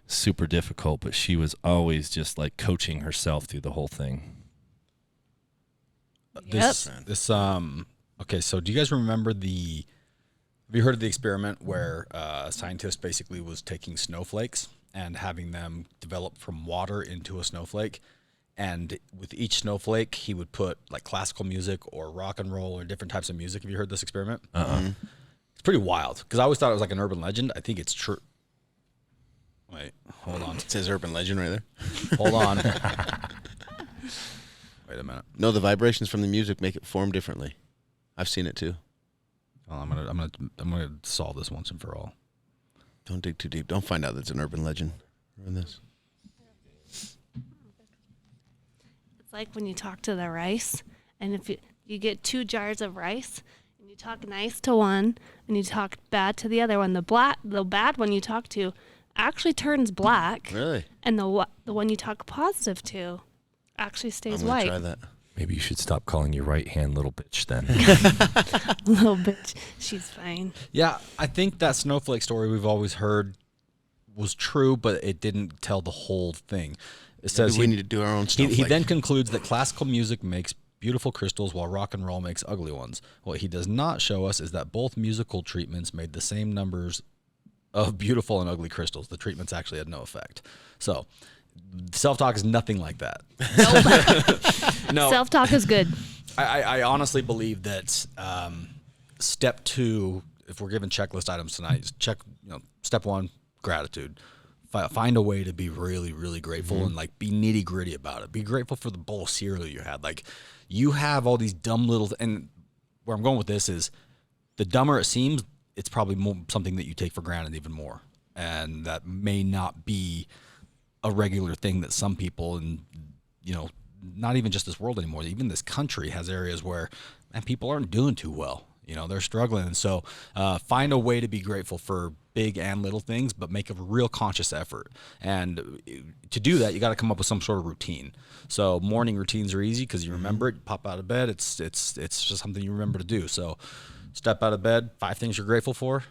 super difficult, but she was always just like coaching herself through the whole thing. Yep. Okay, so do you guys remember have you heard of the experiment where a scientist basically was taking snowflakes and having them develop from water into a snowflake, and with each snowflake he would put like classical music or rock and roll or different types of music? Have you heard this experiment? It's pretty wild, because I always thought it was like an urban legend. I think it's true. Wait, hold on. It says urban legend right there. Hold on. Wait a minute. No, the vibrations from the music make it form differently. I've seen it too. Well, I'm gonna solve this once and for all. Don't dig too deep. Don't find out that's an urban legend. Ruin this. It's like when you talk to the rice, and if you get 2 jars of rice, and you talk nice to one, and you talk bad to the other one, the bad one you talk to actually turns black. Really? And the one you talk positive to actually stays white. Try that. Maybe you should stop calling your right hand little bitch then. Little bitch. She's fine. Yeah, I think that snowflake story we've always heard was true, but it didn't tell the whole thing. It says we need to do our own snowflake. He then concludes that classical music makes beautiful crystals while rock and roll makes ugly ones. What he does not show us is that both musical treatments made the same numbers of beautiful and ugly crystals. The treatments actually had no effect. So self-talk is nothing like that. No. Self-talk is good. I honestly believe that step 2, if we're given checklist items tonight, step 1, gratitude. Find a way to be really, really grateful and like be nitty gritty about it. Be grateful for the bowl of cereal you had. Like you have all these dumb little, and where I'm going with this is the dumber it seems, it's probably something that you take for granted even more. And that may not be a regular thing that some people, and not even just this world anymore, even this country has areas where people aren't doing too well. They're struggling. And so find a way to be grateful for big and little things, but make a real conscious effort. And to do that, you got to come up with some sort of routine. So morning routines are easy because you remember it, you pop out of bed. It's just something you remember to do. So step out of bed, 5 things you're grateful for.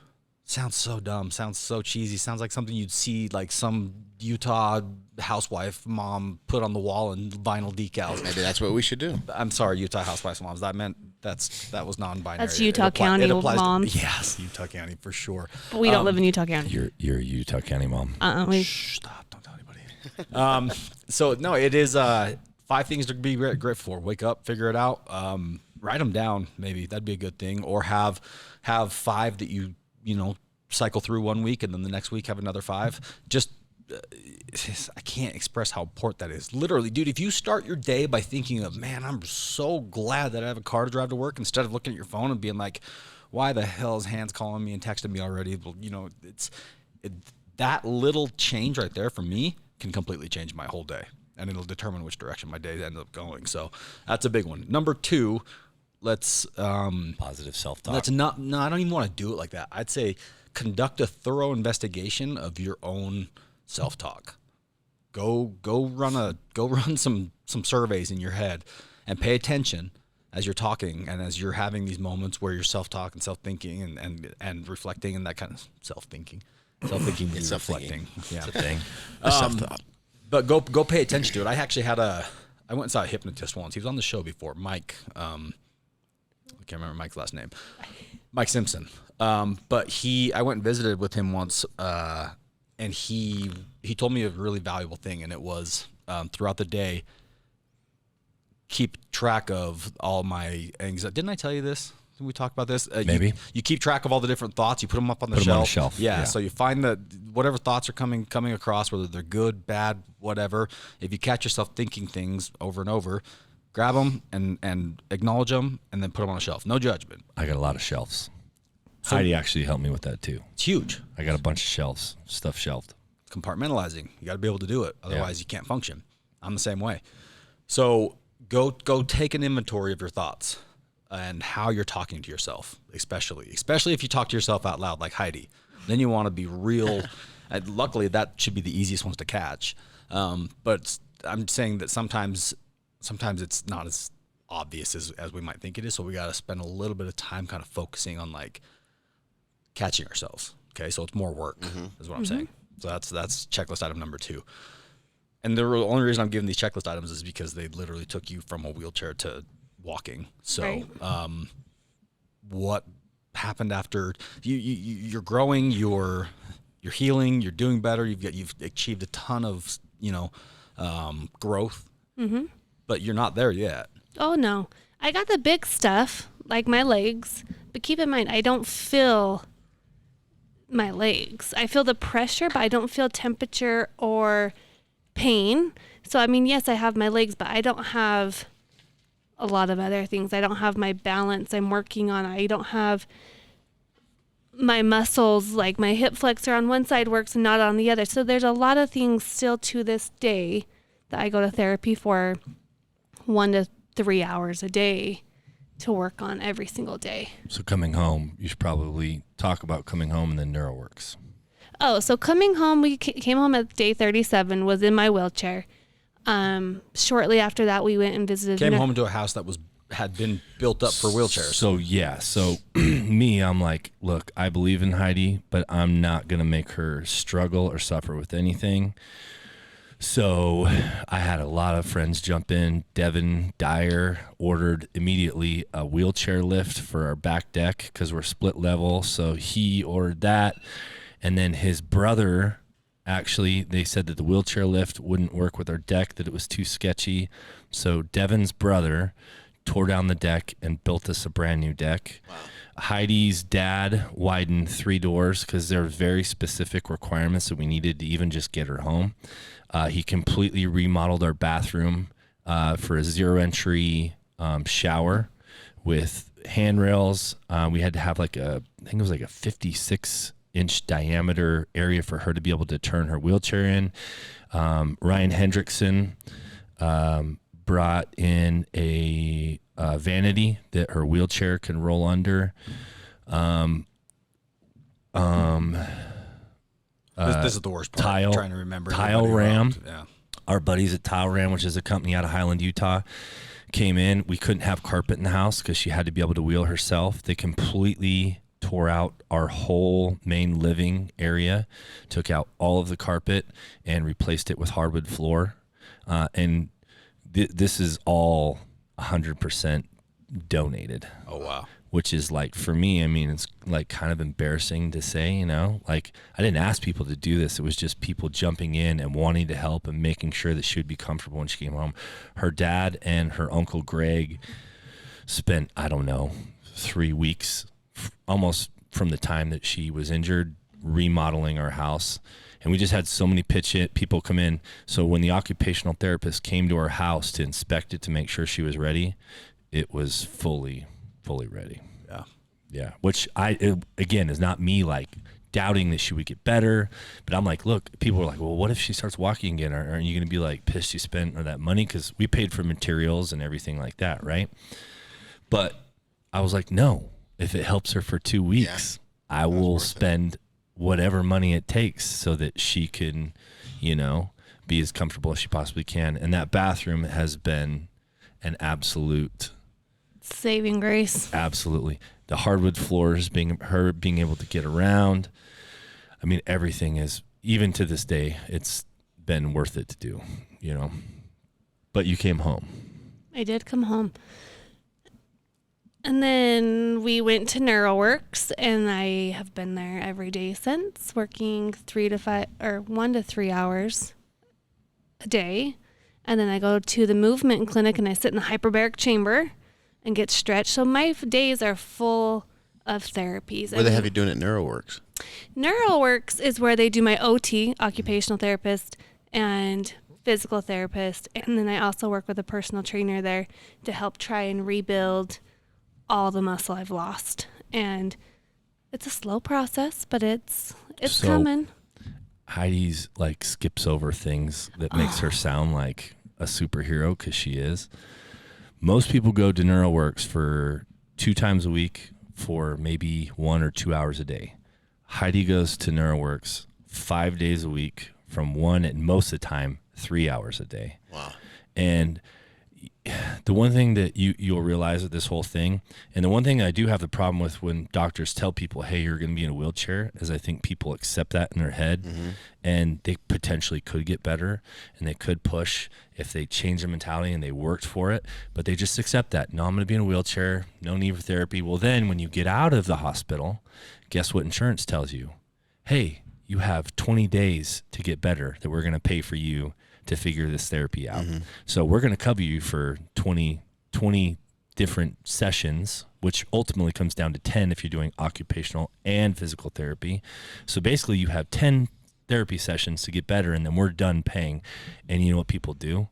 Sounds so dumb, sounds so cheesy, sounds like something you'd see like some Utah housewife mom put on the wall in vinyl decals. Maybe that's what we should do. I'm sorry, Utah housewives moms. That was non-binary. That's Utah County moms. Yes, Utah County for sure. But we don't live in Utah County. You're a Utah County mom. Shh, stop, don't tell anybody. So no, it is 5 things to be grateful for. Wake up, figure it out, write them down. Maybe that'd be a good thing, or have 5 that you cycle through one week, and then the next week have another 5. Just I can't express how important that is. Literally, dude, if you start your day by thinking of, man, I'm so glad that I have a car to drive to work, instead of looking at your phone and being like, why the hell is Hans calling me and texting me already? Well, that little change right there for me can completely change my whole day, and it'll determine which direction my day ends up going. So that's a big one. Number 2, let's positive self-talk. No, I don't even want to do it like that. I'd say conduct a thorough investigation of your own self-talk. Go run some surveys in your head and pay attention as you're talking and as you're having these moments where you're self-talk and self-thinking and reflecting, and that kind of self-thinking is reflecting. Yeah. It's a thing. Self-thought. But go pay attention to it. I actually I went and saw a hypnotist once. He was on the show before, Mike. I can't remember Mike's last name. Mike Simpson. But I went and visited with him once, and he told me a really valuable thing, and it was throughout the day, keep track of all my anxiety. Didn't I tell you this? Did we talk about this? Maybe. You keep track of all the different thoughts. You put them up on the Put shelf. them on the shelf. Yeah. So you find that whatever thoughts are coming across, whether they're good, bad, whatever, if you catch yourself thinking things over and over, grab them and acknowledge them, and then put them on a shelf. No judgment. I got a lot of shelves. Heidi actually helped me with that too. It's huge. I got a bunch of shelves, stuff shelved. Compartmentalizing. You got to be able to do it. Otherwise, you can't function. I'm the same way. So go take an inventory of your thoughts and how you're talking to yourself, especially if you talk to yourself out loud like Heidi. Then you want to be real. And luckily, that should be the easiest ones to catch. But I'm saying that sometimes it's not as obvious as we might think it is. So we got to spend a little bit of time kind of focusing on like catching ourselves. Okay, so it's more work, is what I'm saying. So that's checklist item number 2. And the only reason I'm giving these checklist items is because they literally took you from a wheelchair to walking. So, Right. What happened after you're growing, you're healing, you're doing better. You've achieved a ton of growth, but you're not there yet. Oh, no. I got the big stuff, like my legs, but keep in mind, I don't feel my legs. I feel the pressure, but I don't feel temperature or pain. So, I mean, yes, I have my legs, but I don't have a lot of other things. I don't have my balance I'm working on. I don't have my muscles, like my hip flexor on one side works and not on the other. So there's a lot of things still to this day that I go to therapy for 1 to 3 hours a day to work on every single day. So coming home, you should probably talk about coming home and then NeuroWorks. Oh, so coming home, we came home at day 37, was in my wheelchair. Shortly after that, we went and visited. Came home to a house that had been built up for wheelchairs. So me, I'm like, look, I believe in Heidi, but I'm not going to make her struggle or suffer with anything. So I had a lot of friends jump in. Devin Dyer ordered immediately a wheelchair lift for our back deck because we're split level. So he ordered that. And then his brother, actually, they said that the wheelchair lift wouldn't work with our deck, that it was too sketchy. So Devin's brother tore down the deck and built us a brand new deck. Wow. Heidi's dad widened 3 doors because there were very specific requirements that we needed to even just get her home. He completely remodeled our bathroom for a 0-entry shower with handrails. We had to have I think it was like a 56-inch diameter area for her to be able to turn her wheelchair in. Ryan Hendrickson brought in a vanity that her wheelchair can roll under. This is the worst part. Tile, I'm trying to remember. Tile everybody Ram. around. Yeah. Our buddies at Tile Ram, which is a company out of Highland, Utah, came in. We couldn't have carpet in the house because she had to be able to wheel herself. They completely tore out our whole main living area, took out all of the carpet, and replaced it with hardwood floor. And this is all 100% donated. Oh, wow. Which is like, for me, I mean, it's like kind of embarrassing to say, you know, like I didn't ask people to do this. It was just people jumping in and wanting to help and making sure that she would be comfortable when she came home. Her dad and her uncle Greg spent, I don't know, 3 weeks, almost from the time that she was injured, remodeling our house. And we just had so many people come in. So when the occupational therapist came to our house to inspect it to make sure she was ready, it was fully ready. Yeah. Yeah. Which again, is not me like doubting that she would get better, but I'm like, look, people are like, well, what if she starts walking again? Aren't you going to be like pissed you spent all that money? Cause we paid for materials and everything like that. Right. But I was like, no, if it helps her for 2 weeks, I will spend whatever money it takes so that she can, you know, be as comfortable as she possibly can. And that bathroom has been an absolute Saving grace. Absolutely. The hardwood floors, being able to get around. I mean, everything is, even to this day, it's been worth it to do, you know. But you came home. I did come home. And then we went to NeuroWorks, and I have been there every day since, working 1 to 3 hours a day. And then I go to the movement clinic and I sit in the hyperbaric chamber and get stretched. So my days are full of therapies. Where they have you doing at NeuroWorks? NeuroWorks is where they do my OT, occupational therapist, and physical therapist. And then I also work with a personal trainer there to help try and rebuild all the muscle I've lost. And it's a slow process, but it's coming. Heidi's like skips over things that makes her sound like a superhero, because she is. Most people go to NeuroWorks for 2 times a week for maybe 1 or 2 hours a day. Heidi goes to NeuroWorks 5 days a week from 1 and most of the time 3 hours a day. Wow. And the one thing that you'll realize with this whole thing, and the one thing I do have the problem with when doctors tell people, hey, you're going to be in a wheelchair, is I think people accept that in their head, and they potentially could get better, and they could push if they change their mentality and they worked for it, but they just accept that. No, I'm going to be in a wheelchair, no need for therapy. Well, then when you get out of the hospital, guess what insurance tells you? Hey, you have 20 days to get better that we're going to pay for you to figure this therapy out. So we're going to cover you for 20 different sessions, which ultimately comes down to 10 if you're doing occupational and physical therapy. So basically you have 10 therapy sessions to get better, and then we're done paying. And you know what people do?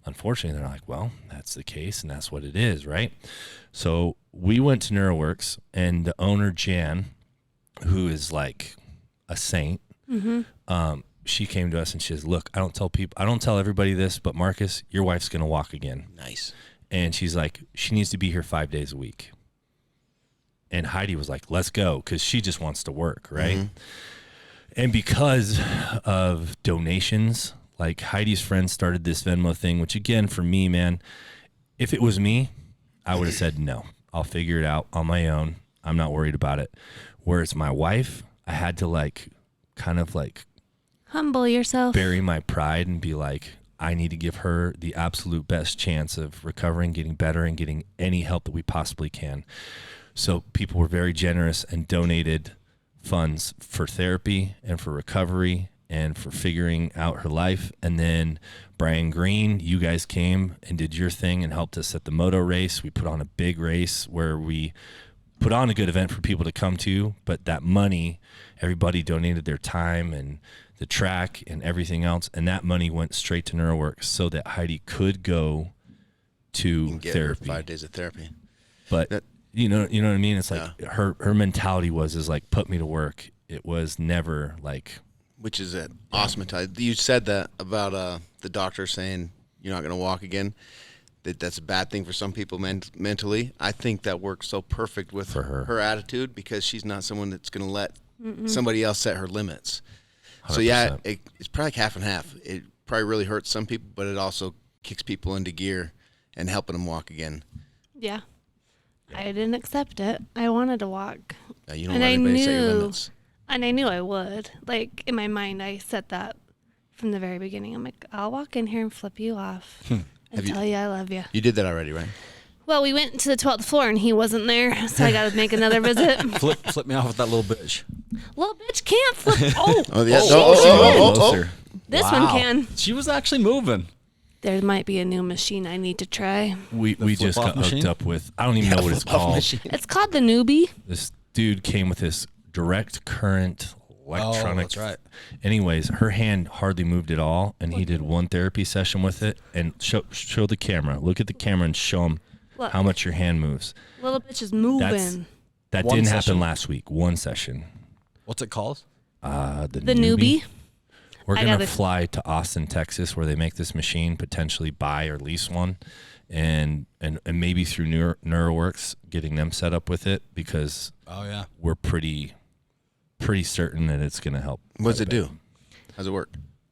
Unfortunately, they're like, well, that's the case and that's what it is, right? So we went to NeuroWorks, and the owner, Jan, who is like a saint, she came to us and she says, look, I don't tell everybody this, but Marcus, your wife's going to walk again. Nice. And she's like, she needs to be here 5 days a week. And Heidi was like, let's go, because she just wants to work, right? And because of donations, like Heidi's friends started this Venmo thing, which again, for me, man, if it was me, I would have said, no, I'll figure it out on my own. I'm not worried about it. Whereas my wife, I had to like, kind of like, Humble yourself. bury my pride and be like, I need to give her the absolute best chance of recovering, getting better, and getting any help that we possibly can. So people were very generous and donated funds for therapy and for recovery and for figuring out her life. And then Brian Green, you guys came and did your thing and helped us at the moto race. We put on a big race where we put on a good event for people to come to, but that money, everybody donated their time and the track and everything else, and that money went straight to NeuroWorks so that Heidi could go to Get therapy. 5 days of therapy. But you know what I mean? It's like her mentality is like, put me to work. It was never like, Which is an awesome mentality. You said that about the doctor saying you're not going to walk again. That's a bad thing for some people mentally. I think that works so perfect with her attitude because she's not someone that's going to let somebody else set her limits. 100%. So yeah, it's probably like half and half. It probably really hurts some people, but it also kicks people into gear and helping them walk again. Yeah. I didn't accept it. I wanted to walk. Now, you don't let anybody set your limits. And I knew I would. Like, in my mind, I set that from the very beginning. I'm like, I'll walk in here and flip you off and tell you I love you. You did that already, right? Well, we went to the 12th floor, and he wasn't there, so I got to make another visit. Flip me off with that little bitch. Little bitch can't flip. This one can. She was actually moving. There might be a new machine I need to try. We just got hooked up with, I don't even know what it's called. It's called the Newbie. This dude came with this direct current electronic. Oh, that's right. Anyways, her hand hardly moved at all, and he did one therapy session with it. And show the camera. Look at the camera and show him how much your hand moves. Little bitch is moving. That didn't happen last week. One session. What's it called? The Newbie. We're going to fly to Austin, Texas, where they make this machine, potentially buy or lease one, and maybe through NeuroWorks, getting them set up with it because we're pretty certain that it's going to help. What does it do? How does it work?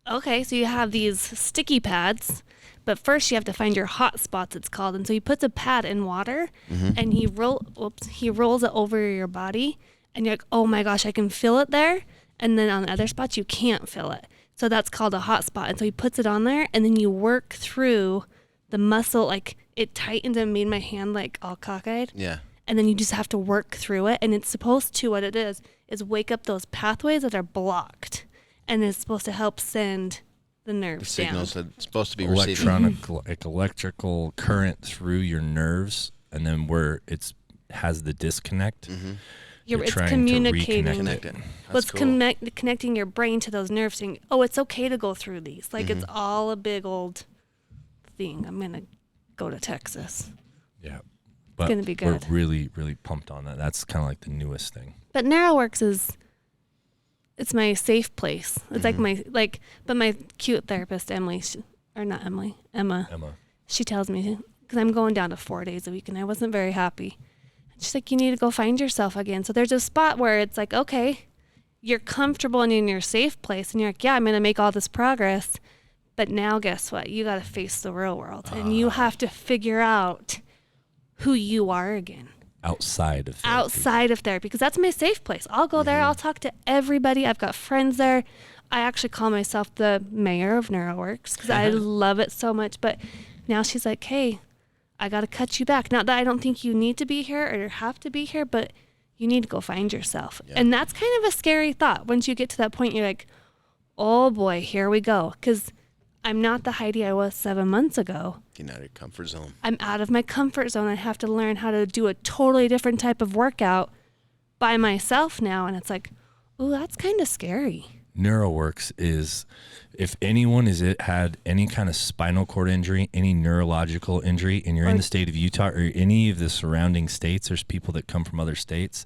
Okay, so you have these sticky pads, but first you have to find your hot spots, it's called. And so he puts a pad in water, and he rolls it over your body, and you're like, oh my gosh, I can feel it there. And then on the other spots, you can't feel it. So that's called a hot spot. And so he puts it on there, and then you work through the muscle, like it tightens and made my hand like all cockeyed. Yeah. And then you just have to work through it. And it's supposed to, what it is wake up those pathways that are blocked. And it's supposed to help send the nerves the signals down. That's supposed to be electrical current through your nerves, and then where has the disconnect. It's communicating. What's connecting your brain to those nerves, saying, "Oh, it's okay to go through these. Like it's all a big old thing. I'm gonna go to Texas. Yeah, it's gonna be good. We're really, really pumped on that. That's kind of like the newest thing. But NeuroWorks it's my safe place. It's but my cute therapist Emma. She tells me because I'm going down to 4 days a week, and I wasn't very happy. She's like, you need to go find yourself again. So there's a spot where it's like, okay, you're comfortable and in your safe place. And you're like, yeah, I'm going to make all this progress. But now guess what? You got to face the real world. And you have to figure out who you are again. Outside of therapy. Because that's my safe place. I'll go there. I'll talk to everybody. I've got friends there. I actually call myself the mayor of NeuroWorks because I love it so much. But now she's like, hey, I got to cut you back. Not that I don't think you need to be here or have to be here, but you need to go find yourself. Yeah. And that's kind of a scary thought. Once you get to that point, you're like, oh boy, here we go. Because I'm not the Heidi I was 7 months ago. Getting out of your comfort zone. I'm out of my comfort zone. I have to learn how to do a totally different type of workout by myself now. And it's like, ooh, that's kind of scary. NeuroWorks is, if anyone had any kind of spinal cord injury, any neurological injury, and you're in the state of Utah or any of the surrounding states, there's people that come from other states.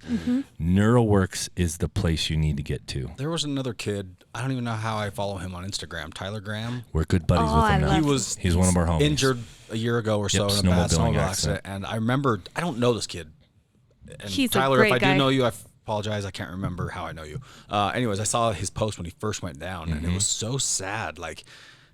NeuroWorks is the place you need to get to. There was another kid. I don't even know how I follow him on Instagram. Tyler Graham. We're good buddies with him now. He's one of our homies. Injured a year ago or so in a bad snowmobile accident. And I remember, I don't know this kid. And he's Tyler, a great if I guy. do know you, I apologize. I can't remember how I know you. Anyways, I saw his post when he first went down, and it was so sad. Like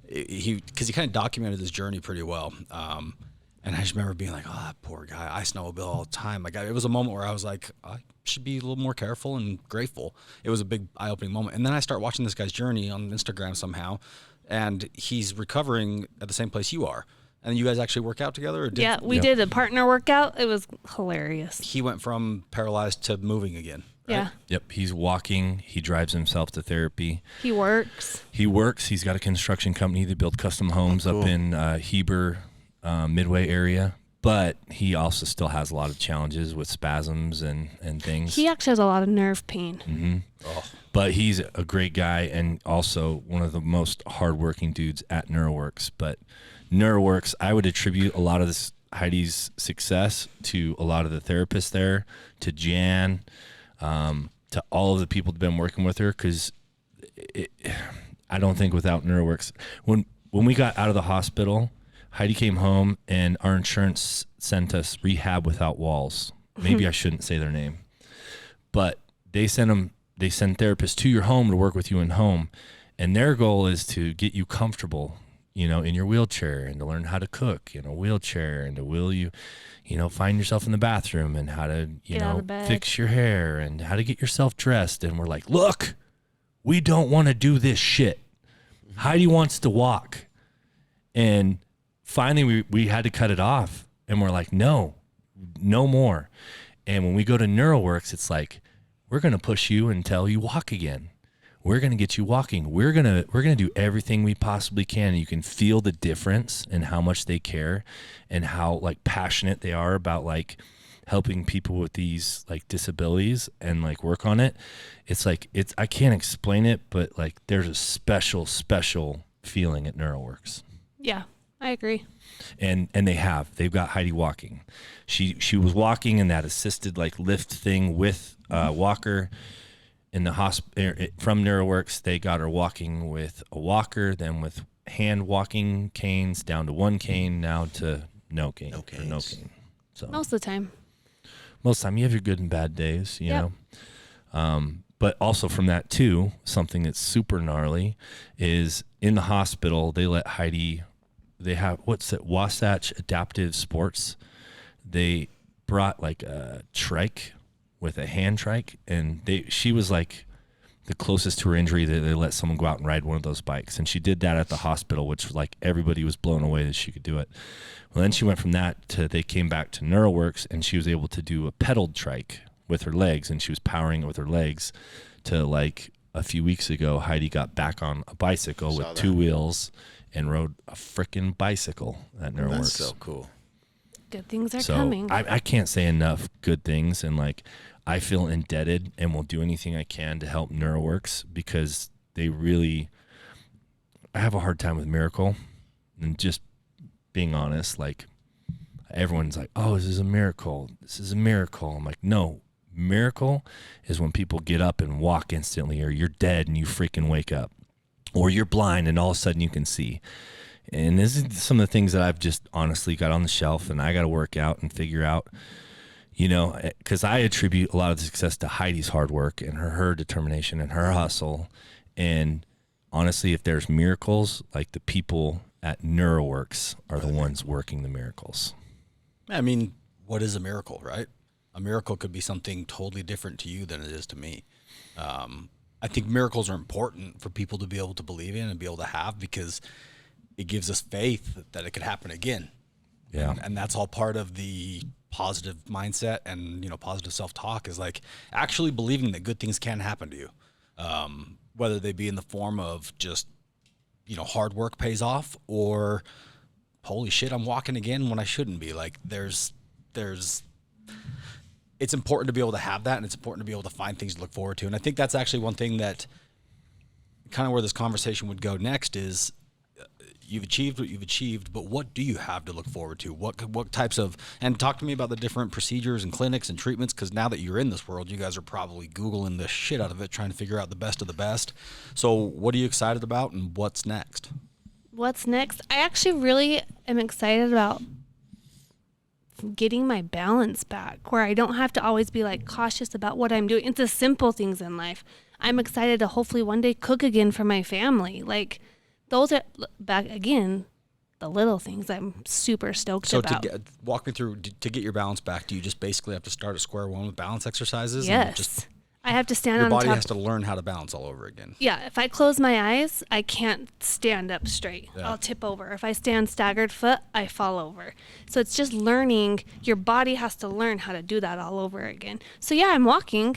because he kind of documented his journey pretty well. And I just remember being like, oh, that poor guy. I snowmobile all the time. Like it was a moment where I was like, I should be a little more careful and grateful. It was a big eye-opening moment. And then I start watching this guy's journey on Instagram somehow, and he's recovering at the same place you are. And you guys actually work out together? Or we did a partner workout. It was hilarious. He went from paralyzed to moving again. Right? Yeah. Yep. He's walking. He drives himself to therapy. He works. He's got a construction company that builds custom homes up in Heber, Midway area. But he also still has a lot of challenges with spasms and things. He actually has a lot of nerve pain. Mm-hmm. Oh. But he's a great guy and also one of the most hardworking dudes at NeuroWorks. But NeuroWorks, I would attribute a lot of this Heidi's success to a lot of the therapists there, to Jan, to all of the people that have been working with her. Because I don't think without NeuroWorks, when when we got out of the hospital, Heidi came home and our insurance sent us Rehab Without Walls. Maybe I shouldn't say their name, but they send therapists to your home to work with you in home. And their goal is to get you comfortable, you know, in your wheelchair, and to learn how to cook in a wheelchair, and to find yourself in the bathroom, and how to, fix your hair, and how to get yourself dressed. And we're like, look, we don't want to do this shit. Heidi wants to walk. And finally we had to cut it off, and we're like, no more. And when we go to NeuroWorks, it's like, we're going to push you until you walk again. We're going to get you walking. We're going to do everything we possibly can. And you can feel the difference in how much they care and how like passionate they are about like helping people with these like disabilities and like work on it. It's like, I can't explain it, but like there's a special feeling at NeuroWorks. Yeah, I agree. And they've got Heidi walking. She was walking in that assisted like lift thing with walker in the hospital from NeuroWorks. They got her walking with a walker, then with hand walking canes, down to one cane, now to no cane. No cane. So most of the time you have your good and bad days, you know. But also from that too, something that's super gnarly is in the hospital they let Heidi. They have Wasatch Adaptive Sports. They brought like a trike with a hand trike, and she was like the closest to her injury that they let someone go out and ride one of those bikes. And she did that at the hospital, which was like everybody was blown away that she could do it. Well, then she went from that to they came back to NeuroWorks, and she was able to do a pedaled trike with her legs, and she was powering it with her legs to like a few weeks ago, Heidi got back on a bicycle with two wheels and rode a freaking bicycle at NeuroWorks. That's so cool. Good things are coming. I can't say enough good things, and like I feel indebted and will do anything I can to help NeuroWorks because they really. I have a hard time with Miracle, and just being honest, like everyone's like, "Oh, this is a miracle. This is a miracle." I'm like, no. Miracle is when people get up and walk instantly, or you're dead and you freaking wake up, or you're blind and all of a sudden you can see. And this is some of the things that I've just honestly got on the shelf and I got to work out and figure out, you know, because I attribute a lot of the success to Heidi's hard work and her determination and her hustle. And honestly, if there's miracles, like the people at NeuroWorks are the ones working the miracles. I mean, what is a miracle, right? A miracle could be something totally different to you than it is to me. I think miracles are important for people to be able to believe in and be able to have because it gives us faith that it could happen again. Yeah. And that's all part of the positive mindset and, you know, positive self-talk is like actually believing that good things can happen to you. Whether they be in the form of just, you know, hard work pays off or holy shit, I'm walking again when I shouldn't be. Like it's important to be able to have that, and it's important to be able to find things to look forward to. And I think that's actually one thing that kind of where this conversation would go next is you've achieved what you've achieved, but what do you have to look forward to? What types of, and talk to me about the different procedures and clinics and treatments, because now that you're in this world, you guys are probably Googling the shit out of it, trying to figure out the best of the best. So what are you excited about and what's next? What's next? I actually really am excited about getting my balance back where I don't have to always be like cautious about what I'm doing. It's the simple things in life. I'm excited to hopefully one day cook again for my family. Like those are back again, the little things I'm super stoked about. So walk me through to get your balance back. Do you just basically have to start at square one with balance exercises? Yes. I have to stand on top. Your body top. has to learn how to balance all over again. Yeah. If I close my eyes, I can't stand up straight. Yeah. I'll tip over. If I stand staggered foot, I fall over. So it's just learning. Your body has to learn how to do that all over again. So yeah, I'm walking.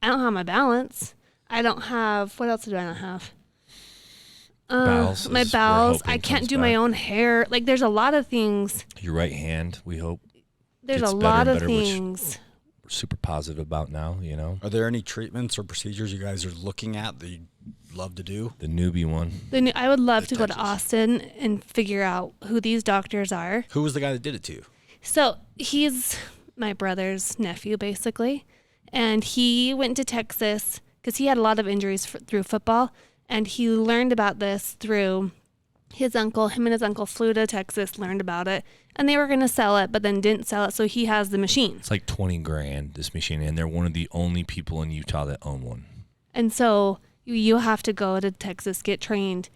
I don't have my balance. I don't have, what else do I not have? My bowels. I can't do my own hair. Like there's a lot of things. Your right hand, we hope. There's a lot of things. We're super positive about now, you know. Are there any treatments or procedures you guys are looking at that you'd love to do? The newbie one. I would love to go to Austin and figure out who these doctors are. Who was the guy that did it to you? So he's my brother's nephew, basically. And he went to Texas because he had a lot of injuries through football. And he learned about this through him and his uncle flew to Texas, learned about it, and they were going to sell it, but then didn't sell it. So he has the machine. It's like $20,000, this machine. And they're one of the only people in Utah that own one. And so you have to go to Texas, get trained,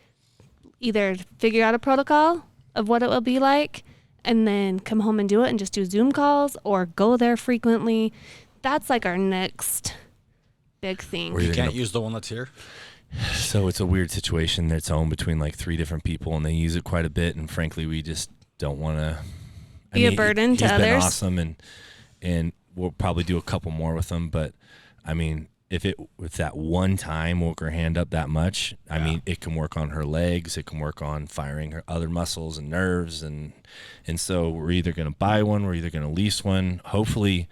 either figure out a protocol of what it will be like, and then come home and do it and just do Zoom calls or go there frequently. That's like our next big thing. You can't use the one that's here? So it's a weird situation that's owned between like 3 different people, and they use it quite a bit. And frankly, we just don't want to be a burden to others. He's been awesome, and we'll probably do a couple more with them. But I mean, if that one time woke her hand up that much, I mean, it can work on her legs, it can work on firing her other muscles and nerves, and so we're either going to buy one, we're either going to lease one. Hopefully,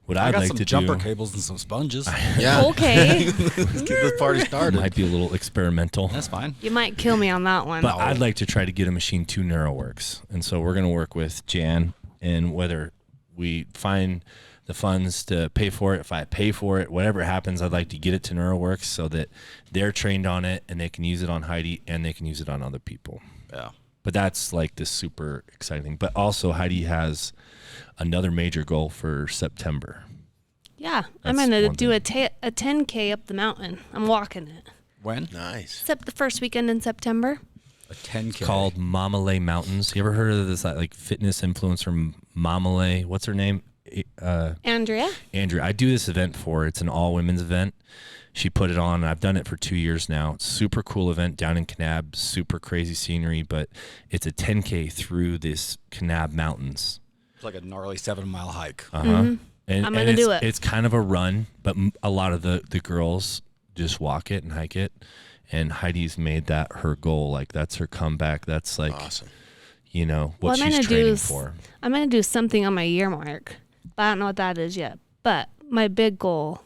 what I'd like to do. I got some jumper cables and some sponges. Yeah. Okay. Let's get this party started. Might be a little experimental. That's fine. You might kill me on that one. But I'd like to try to get a machine to NeuroWorks. And so we're going to work with Jan, and whether we find the funds to pay for it, if I pay for it, whatever happens, I'd like to get it to NeuroWorks so that they're trained on it and they can use it on Heidi and they can use it on other people. Yeah. But that's like the super exciting thing. But also Heidi has another major goal for September. Yeah, I'm going to do a 10K up the mountain. I'm walking it. When? Nice. Except the first weekend in September. A 10K. Called Mamalay Mountains. You ever heard of this like fitness influencer Mamalay? What's her name? Andrea. I do this event for her. It's an all women's event. She put it on. I've done it for 2 years now. It's a super cool event down in Kanab, super crazy scenery, but it's a 10K through this Kanab Mountains. It's like a gnarly 7-mile hike. Uh-huh. Mm-hmm. And I'm going to do it. It's kind of a run, but a lot of the girls just walk it and hike it. And Heidi's made that her goal. Like, that's her comeback. That's like, awesome. You know, what well, she's training for. I'm going to do something on my year mark, but I don't know what that is yet. But my big goal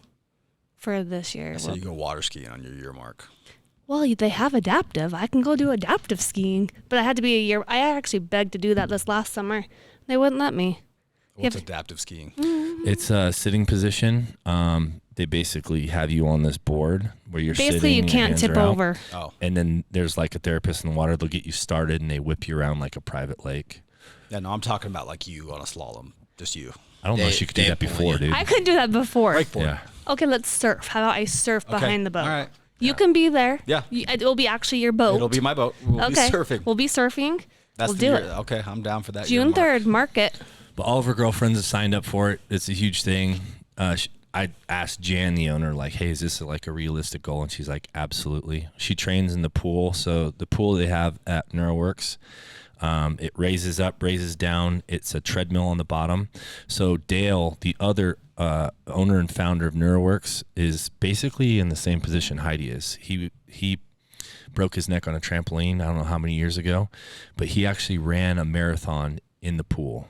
for this year. So you go water skiing on your year mark. Well, they have adaptive. I can go do adaptive skiing, but I had to be a year. I actually begged to do that this last summer. They wouldn't let me. What's adaptive skiing? It's a sitting position. They basically have you on this board where you're sitting. Basically, you can't tip over. Oh. And then there's like a therapist in the water. They'll get you started and they whip you around like a private lake. Yeah, no, I'm talking about like you on a slalom. Just you. I don't know if she could do that before, dude. I couldn't do that before. Wakeboard. Yeah. Okay, let's surf. How about I surf behind the boat? All right. You can be there. Yeah. It will be actually your boat. It'll be my boat. We'll be surfing. We'll be surfing. That's we'll do it. Okay, I'm down for that. June 3rd, mark it. But all of her girlfriends have signed up for it. It's a huge thing. I asked Jan, the owner, like, hey, is this like a realistic goal? And she's like, absolutely. She trains in the pool. So the pool they have at NeuroWorks, it raises up, raises down. It's a treadmill on the bottom. So Dale, the other owner and founder of NeuroWorks, is basically in the same position Heidi is. He broke his neck on a trampoline, I don't know how many years ago, but he actually ran a marathon in the pool.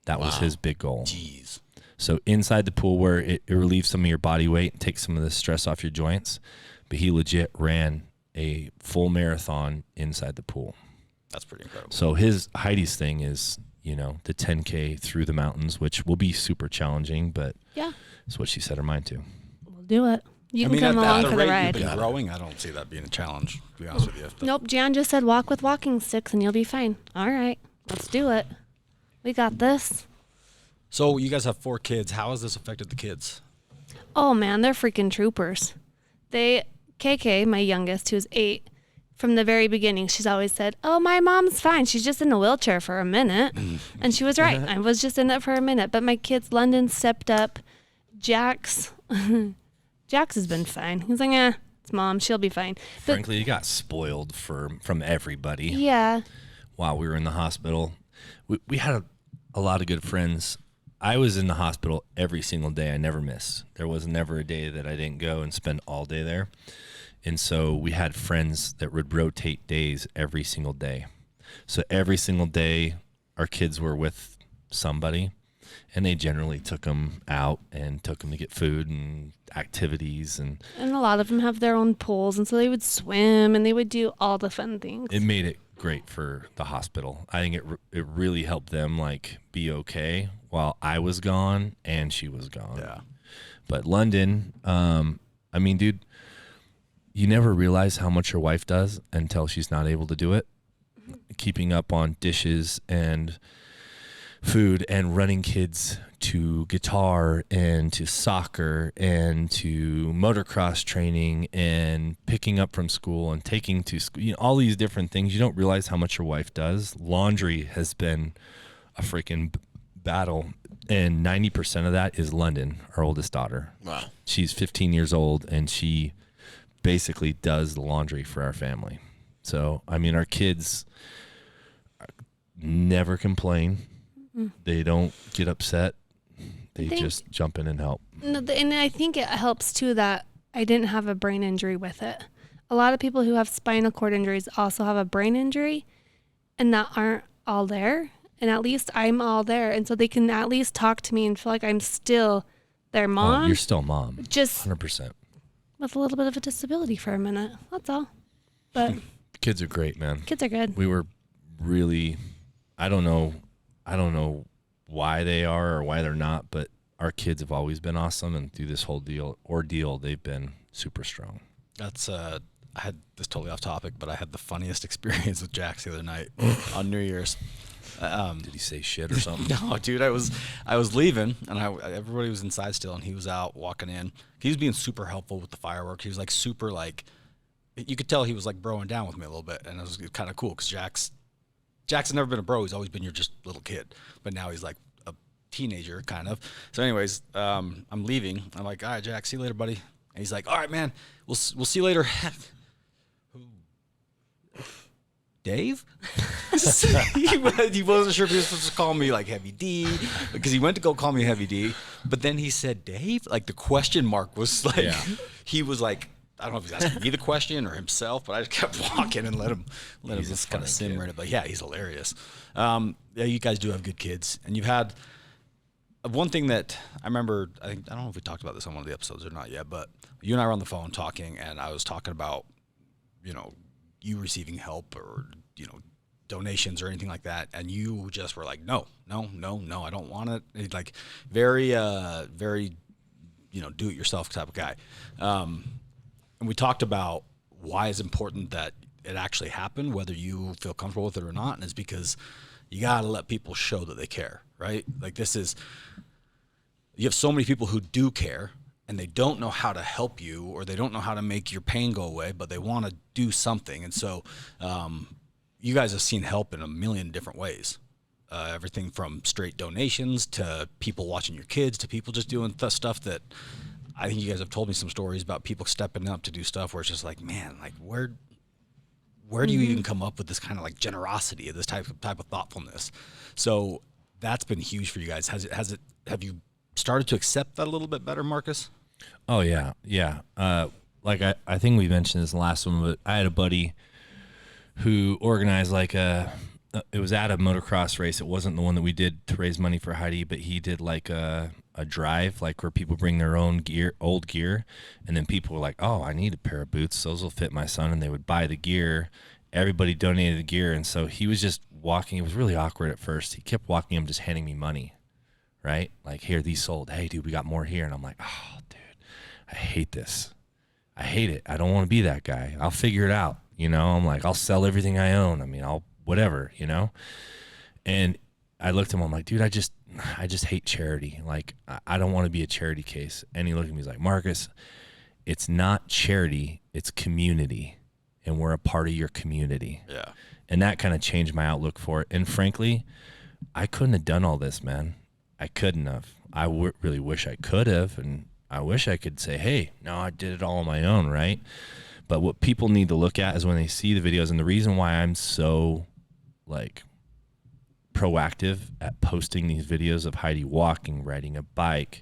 That was his big goal. Jeez. So inside the pool where it relieves some of your body weight and takes some of the stress off your joints, but he legit ran a full marathon inside the pool. That's pretty incredible. So Heidi's thing is, you know, the 10K through the mountains, which will be super challenging, but yeah, that's what she set her mind to. We'll do it. You can come along for the ride. You've been growing. I don't see that being a challenge, to be honest with you. Nope, Jan just said walk with walking sticks and you'll be fine. All right, let's do it. We got this. So you guys have 4 kids. How has this affected the kids? Oh man, they're freaking troopers. KK, my youngest, who's 8, from the very beginning, she's always said, oh, my mom's fine. She's just in a wheelchair for a minute. And she was right. I was just in it for a minute. But my kids, London stepped up. Jax has been fine. He's like, it's mom. She'll be fine. But, Frankly, you got spoiled from everybody. Yeah. While we were in the hospital. We had a lot of good friends. I was in the hospital every single day. I never missed. There was never a day that I didn't go and spend all day there. And so we had friends that would rotate days every single day. So every single day, our kids were with somebody, and they generally took them out and took them to get food and activities. And a lot of them have their own pools, and so they would swim, and they would do all the fun things. It made it great for the hospital. I think it really helped them like be okay while I was gone and she was gone. Yeah. But London, I mean, dude, you never realize how much your wife does until she's not able to do it. keeping up on dishes and food and running kids to guitar and to soccer and to motocross training and picking up from school and taking to school, all these different things. You don't realize how much your wife does. Laundry has been a freaking battle, and 90% of that is London, our oldest daughter. Wow. She's 15 years old, and she basically does the laundry for our family. So, I mean, our kids never complain. They don't get upset. They just jump in and help. No, and I think it helps too that I didn't have a brain injury with it. A lot of people who have spinal cord injuries also have a brain injury and that aren't all there. And at least I'm all there. And so they can at least talk to me and feel like I'm still their mom. Oh, you're still mom. Just 100%. with a little bit of a disability for a minute. That's all. But Kids are great, man. kids are good. We were really, I don't know why they are or why they're not, but our kids have always been awesome, and through this whole ordeal, they've been super strong. That's I had this totally off topic, but I had the funniest experience with Jax the other night on New Year's. Did he say shit or something? No, dude, I was leaving, and everybody was inside still, and he was out walking in. He was being super helpful with the fireworks. He was like super you could tell he was like broing down with me a little bit, and it was kind of cool because Jack's never been a bro. He's always been your just little kid, but now he's like a teenager kind of. So anyways, I'm leaving. I'm like, all right, Jack, see you later, buddy. And he's like, all right, man, we'll see you later. Dave? He wasn't sure if he was supposed to call me like Heavy D, because he went to go call me Heavy D, but then he said Dave. Like the question mark was like, he was like, I don't know if he's asking me the question or himself, but I just kept walking and let him just kind of simmer in it. But yeah, he's hilarious. Yeah, you guys do have good kids, and you've had one thing that I remember. I don't know if we talked about this on one of the episodes or not yet, but you and I were on the phone talking, and I was talking about, you receiving help or, donations or anything like that. And you just were like, no, I don't want it. It's like very, very, do it yourself type of guy. And we talked about why it's important that it actually happened, whether you feel comfortable with it or not. And it's because you got to let people show that they care, right? Like you have so many people who do care, and they don't know how to help you, or they don't know how to make your pain go away, but they want to do something. And so you guys have seen help in a million different ways. Everything from straight donations to people watching your kids to people just doing stuff that I think you guys have told me some stories about people stepping up to do stuff where it's just like, man, like where do you even come up with this kind of like generosity, this type of thoughtfulness? So that's been huge for you guys. Have you started to accept that a little bit better, Marcus? Oh yeah. Like I think we mentioned this in the last one, but I had a buddy who organized it was at a motocross race. It wasn't the one that we did to raise money for Heidi, but he did like a drive, like where people bring their own old gear, and then people were like, oh, I need a pair of boots, those will fit my son, and they would buy the gear. Everybody donated the gear, and so he was just walking. It was really awkward at first. He kept walking him, just handing me money, right? Like, here, these sold. Hey, dude, we got more here. And I'm like, oh, dude, I hate this. I hate it. I don't want to be that guy. I'll figure it out. I'm like, I'll sell everything I own. I mean, I'll whatever, And I looked at him. I'm like, dude, I just hate charity. Like, I don't want to be a charity case. And he looked at me. He's like, Marcus, it's not charity. It's community. And we're a part of your community. Yeah. And that kind of changed my outlook for it. And frankly, I couldn't have done all this, man. I couldn't have. I really wish I could have. And I wish I could say, hey, no, I did it all on my own, right? But what people need to look at is when they see the videos, and the reason why I'm so proactive at posting these videos of Heidi walking, riding a bike,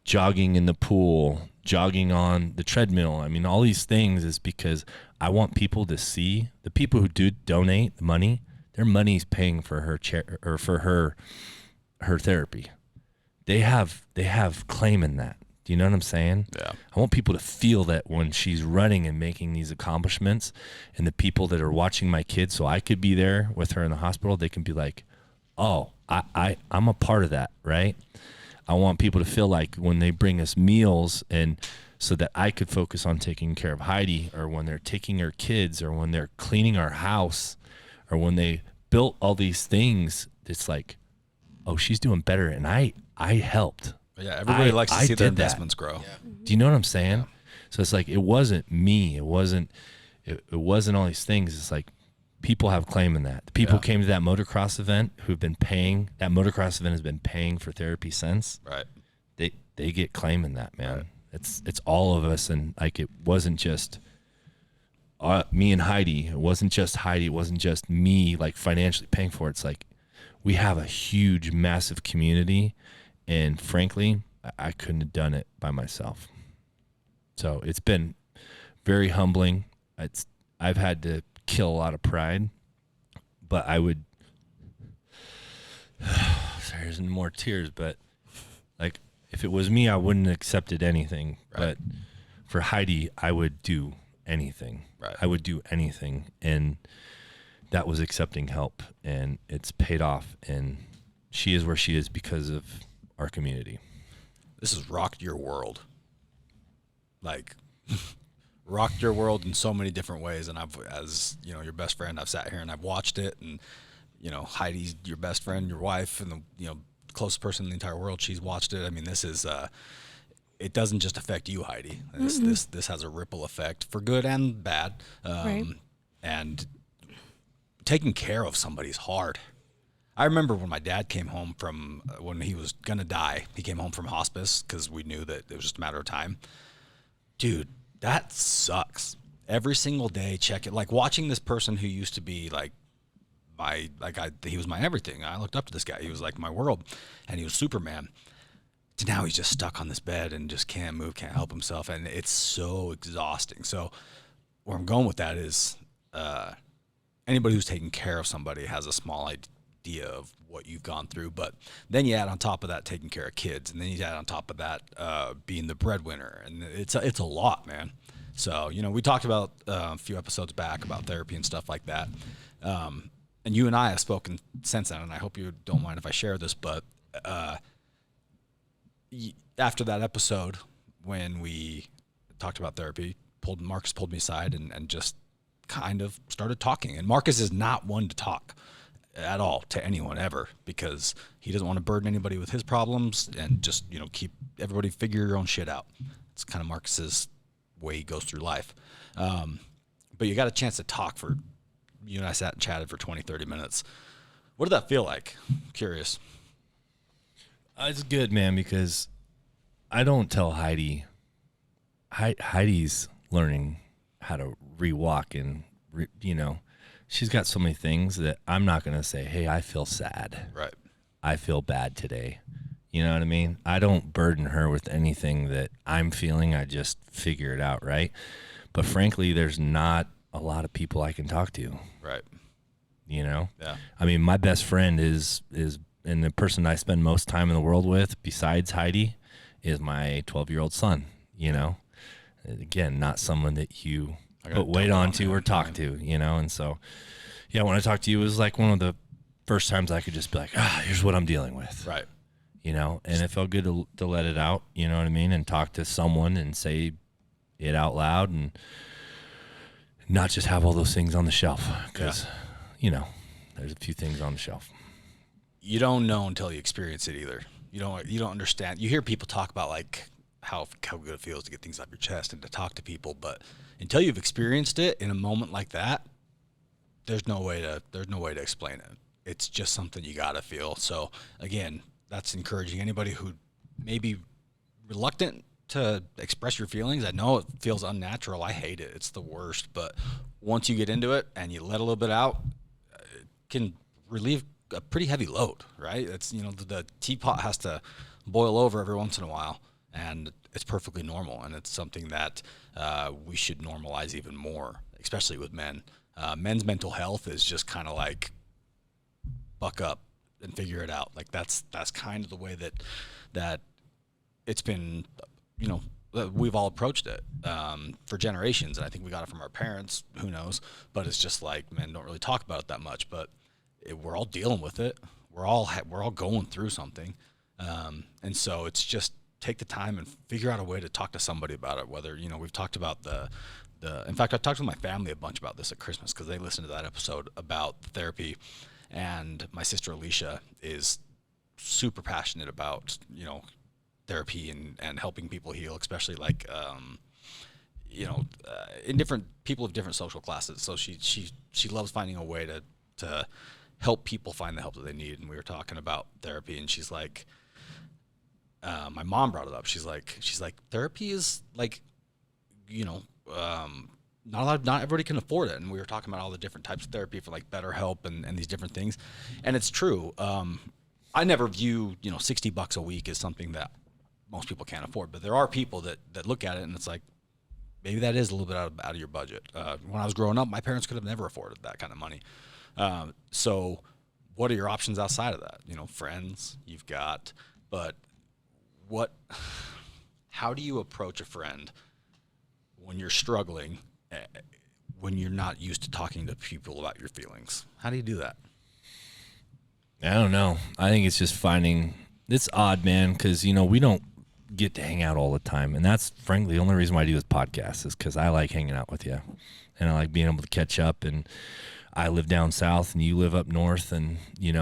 jogging in the pool, jogging on the treadmill. I mean, all these things is because I want people to see the people who do donate the money. Their money's paying for her or for her therapy. They have claim in that. Do you know what I'm saying? Yeah. I want people to feel that when she's running and making these accomplishments, and the people that are watching my kids, so I could be there with her in the hospital, they can be like, oh, I'm a part of that, right? I want people to feel like when they bring us meals, and so that I could focus on taking care of Heidi, or when they're taking her kids, or when they're cleaning our house, or when they built all these things, it's like, oh, she's doing better, and I helped. Yeah, everybody likes to see their investments grow. Yeah. Do you know what I'm saying? So it's like, it wasn't me. It wasn't all these things. It's like, people have claim in that. The people who came to that motocross event who've been paying, that motocross event has been paying for therapy since. Right. They get claim in that, man. Right. It's all of us, and like, it wasn't just me and Heidi. It wasn't just Heidi. It wasn't just me like financially paying for it. It's like, we have a huge, massive community, and frankly, I couldn't have done it by myself. So it's been very humbling. I've had to kill a lot of pride, but I would sorry, there's more tears, but like, if it was me, I wouldn't have accepted anything. Right. But for Heidi, I would do anything. Right. I would do anything, and that was accepting help, and it's paid off, and she is where she is because of our community. This has rocked your world. Like, rocked your world in so many different ways, and I've, as you know, your best friend, I've sat here and I've watched it, and you know, Heidi's your best friend, your wife, and the, you know, closest person in the entire world. She's watched it. I mean, this is it doesn't just affect you, Heidi. This has a ripple effect for good and bad. Right. And taking care of somebody is hard. I remember when my dad came home from when he was gonna die. He came home from hospice because we knew that it was just a matter of time. Dude, that sucks. Every single day, check it. Like, watching this person who used to be like he was my everything. I looked up to this guy. He was like my world, and he was Superman. To now he's just stuck on this bed and just can't move, can't help himself, and it's so exhausting. So where I'm going with that is anybody who's taking care of somebody has a small idea of what you've gone through, but then you add on top of that taking care of kids, and then you add on top of that being the breadwinner, and it's a lot, man. So, you know, we talked about a few episodes back about therapy and stuff like that, and you and I have spoken since then, and I hope you don't mind if I share this, but after that episode, when we talked about therapy, Marcus pulled me aside and just kind of started talking. And Marcus is not one to talk at all to anyone ever, because he doesn't want to burden anybody with his problems, and just, you know, keep everybody figure your own shit out. It's kind of Marcus's way he goes through life. But you got a chance to talk you and I sat and chatted for 20, 30 minutes. What did that feel like? I'm curious. It's good, man, because I don't tell Heidi. Heidi's learning how to re-walk, and you know, she's got so many things that I'm not going to say, hey, I feel sad. Right. I feel bad today. You know what I mean? I don't burden her with anything that I'm feeling. I just figure it out, right? But frankly, there's not a lot of people I can talk to. Right. You know? Yeah. I mean, my best friend is and the person I spend most time in the world with, besides Heidi, is my 12-year-old son, you know? Again, not someone that you put weight onto or talk to, you know? And so, yeah, when I talked to you, it was like one of the first times I could just be like, here's what I'm dealing with. Right. You know? And it felt good to let it out, you know what I mean? And talk to someone and say it out loud, and not just have all those things on the shelf, because, you know, there's a few things on the shelf. You don't know until you experience it either. You don't understand. You hear people talk about like how good it feels to get things off your chest and to talk to people, but until you've experienced it in a moment like that, there's no way to explain it. It's just something you gotta feel. So again, that's encouraging anybody who may be reluctant to express your feelings. I know it feels unnatural. I hate it. It's the worst. But once you get into it and you let a little bit out, it can relieve a pretty heavy load, right? It's, you know, the teapot has to boil over every once in a while, and it's perfectly normal. And it's something that we should normalize even more, especially with men. Men's mental health is just kind of like buck up and figure it out. Like that's kind of the way that it's been, you know, we've all approached it for generations. And I think we got it from our parents, who knows, but it's just like men don't really talk about it that much, but we're all dealing with it. We're all going through something. And so it's just take the time and figure out a way to talk to somebody about it. Whether, you know, we've talked about the in fact, I talked with my family a bunch about this at Christmas because they listened to that episode about therapy, and my sister Alicia is super passionate about, therapy and helping people heal, especially like, in different people of different social classes. So she loves finding a way to help people find the help that they need. And we were talking about therapy, and she's like, my mom brought it up. She's like, therapy is like, not everybody can afford it. And we were talking about all the different types of therapy for like BetterHelp and these different things. And it's true. I never view, $60 a week as something that most people can't afford, but there are people that look at it and it's like, maybe that is a little bit out of your budget. When I was growing up, my parents could have never afforded that kind of money. So what are your options outside of that? Friends you've got, but how do you approach a friend when you're struggling, when you're not used to talking to people about your feelings? How do you do that? I don't know. I think it's just it's odd, man, because, we don't get to hang out all the time. And that's, frankly, the only reason why I do this podcast is because I like hanging out with you. And I like being able to catch up. And I live down south and you live up north. And,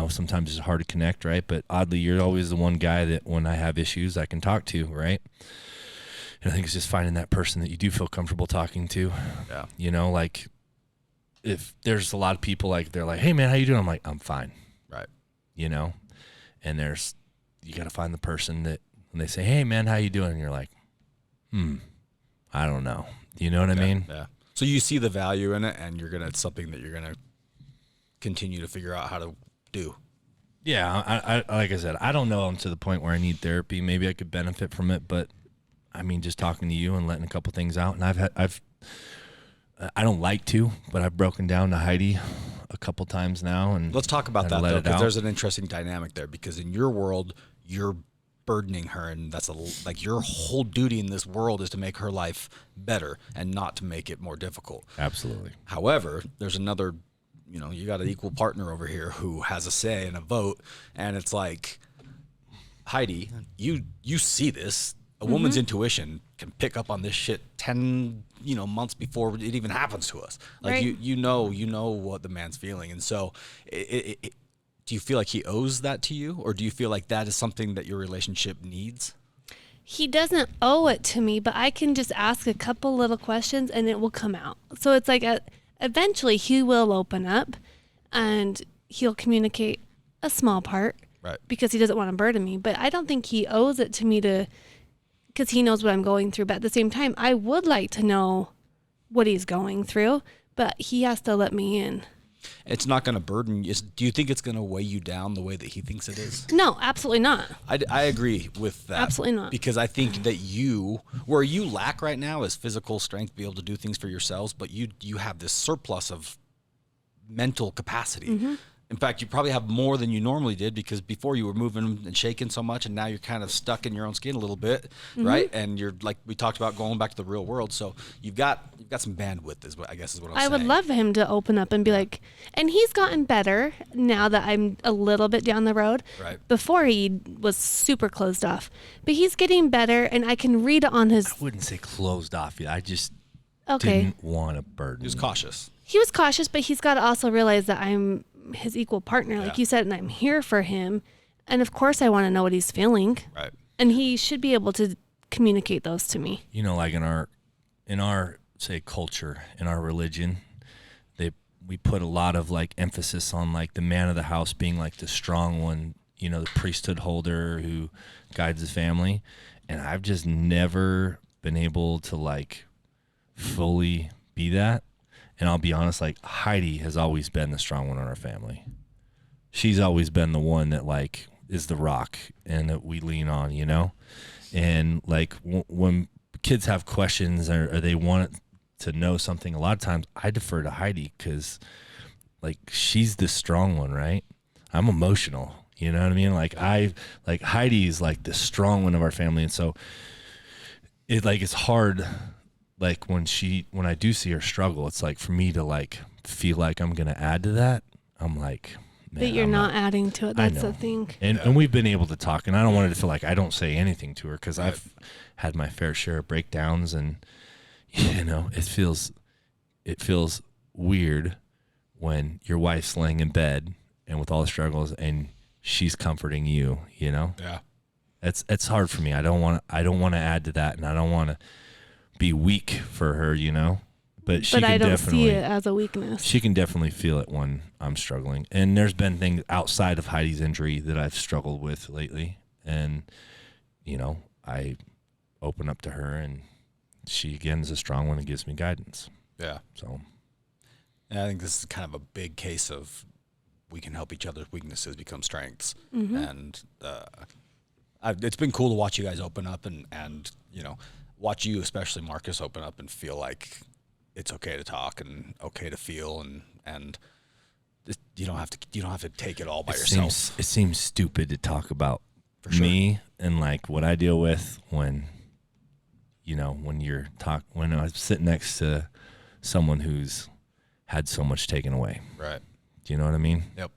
sometimes it's hard to connect, right? But oddly, you're always the one guy that when I have issues, I can talk to, right? And I think it's just finding that person that you do feel comfortable talking to. Yeah. Like if there's a lot of people like, they're like, hey, man, how you doing? I'm like, I'm fine. Right. And you got to find the person that when they say, hey, man, how you doing? And you're like, I don't know. You know what I mean? Yeah. So you see the value in it, and it's something that you're going to continue to figure out how to do. Yeah. I like I said, I don't know I'm to the point where I need therapy. Maybe I could benefit from it, but I mean, just talking to you and letting a couple things out. And I don't like to, but I've broken down to Heidi a couple times now. And let's talk about that, though, because there's an interesting dynamic there. Because in your world, you're burdening her, and that's like your whole duty in this world is to make her life better and not to make it more difficult. Absolutely. However, there's another, you got an equal partner over here who has a say and a vote, and it's like, Heidi, you see this. A woman's intuition can pick up on this shit 10, months before it even happens to us. Like right. you know what the man's feeling. And so do you feel like he owes that to you, or do you feel like that is something that your relationship needs? He doesn't owe it to me, but I can just ask a couple little questions and it will come out. So it's like eventually he will open up and he'll communicate a small part, right? Because he doesn't want to burden me. But I don't think he owes it to me because he knows what I'm going through. But at the same time, I would like to know what he's going through, but he has to let me in. It's not going to burden you. Do you think it's going to weigh you down the way that he thinks it is? No, absolutely not. I agree with that. Absolutely not. Because I think that where you lack right now is physical strength to be able to do things for yourselves, but you have this surplus of mental capacity. Mm-hmm. In fact, you probably have more than you normally did because before you were moving and shaking so much, and now you're kind of stuck in your own skin a little bit, right? And you're like we talked about going back to the real world, so you've got some bandwidth, is what I'm saying. I would love him to open up and be like, and he's gotten better now that I'm a little bit down the road. Right. Before he was super closed off, but he's getting better, and I can read on his. I wouldn't say closed off yet. I just didn't want to burden. He was cautious. He was cautious, but he's got to also realize that I'm his equal partner, like you said, and I'm here for him. And of course I want to know what he's feeling. Right. And he should be able to communicate those to me. Like in our say culture, in our religion, we put a lot of like emphasis on like the man of the house being like the strong one, the priesthood holder who guides the family. And I've just never been able to like fully be that. And I'll be honest, like Heidi has always been the strong one in our family. She's always been the one that like is the rock and that we lean on, And like when kids have questions or they want to know something, a lot of times I defer to Heidi because like she's the strong one, right? I'm emotional, you know what I mean? Like Heidi's like the strong one of our family, and so it's hard. Like when I do see her struggle, it's like for me to like feel like I'm going to add to that. I'm like, man, but you're not adding to it. That's the thing. And we've been able to talk, and I don't want it to feel like I don't say anything to her because I've had my fair share of breakdowns, and it feels weird when your wife's laying in bed and with all the struggles and she's comforting you, Yeah. It's hard for me. I don't want to add to that, and I don't want to be weak for her, but she can I don't definitely see it as a weakness. she can definitely feel it when I'm struggling. And there's been things outside of Heidi's injury that I've struggled with lately, and I open up to her, and she again is a strong one and gives me guidance. Yeah. So And I think this is kind of a big case of we can help each other's weaknesses become strengths. Mm-hmm. And it's been cool to watch you guys open up and watch you, especially Marcus, open up and feel like it's okay to talk and okay to feel and you don't have to take it all by yourself. It seems stupid to talk about For sure. me and like what I deal with when when I sit next to someone who's had so much taken away. Right. Do you know what I mean? Yep.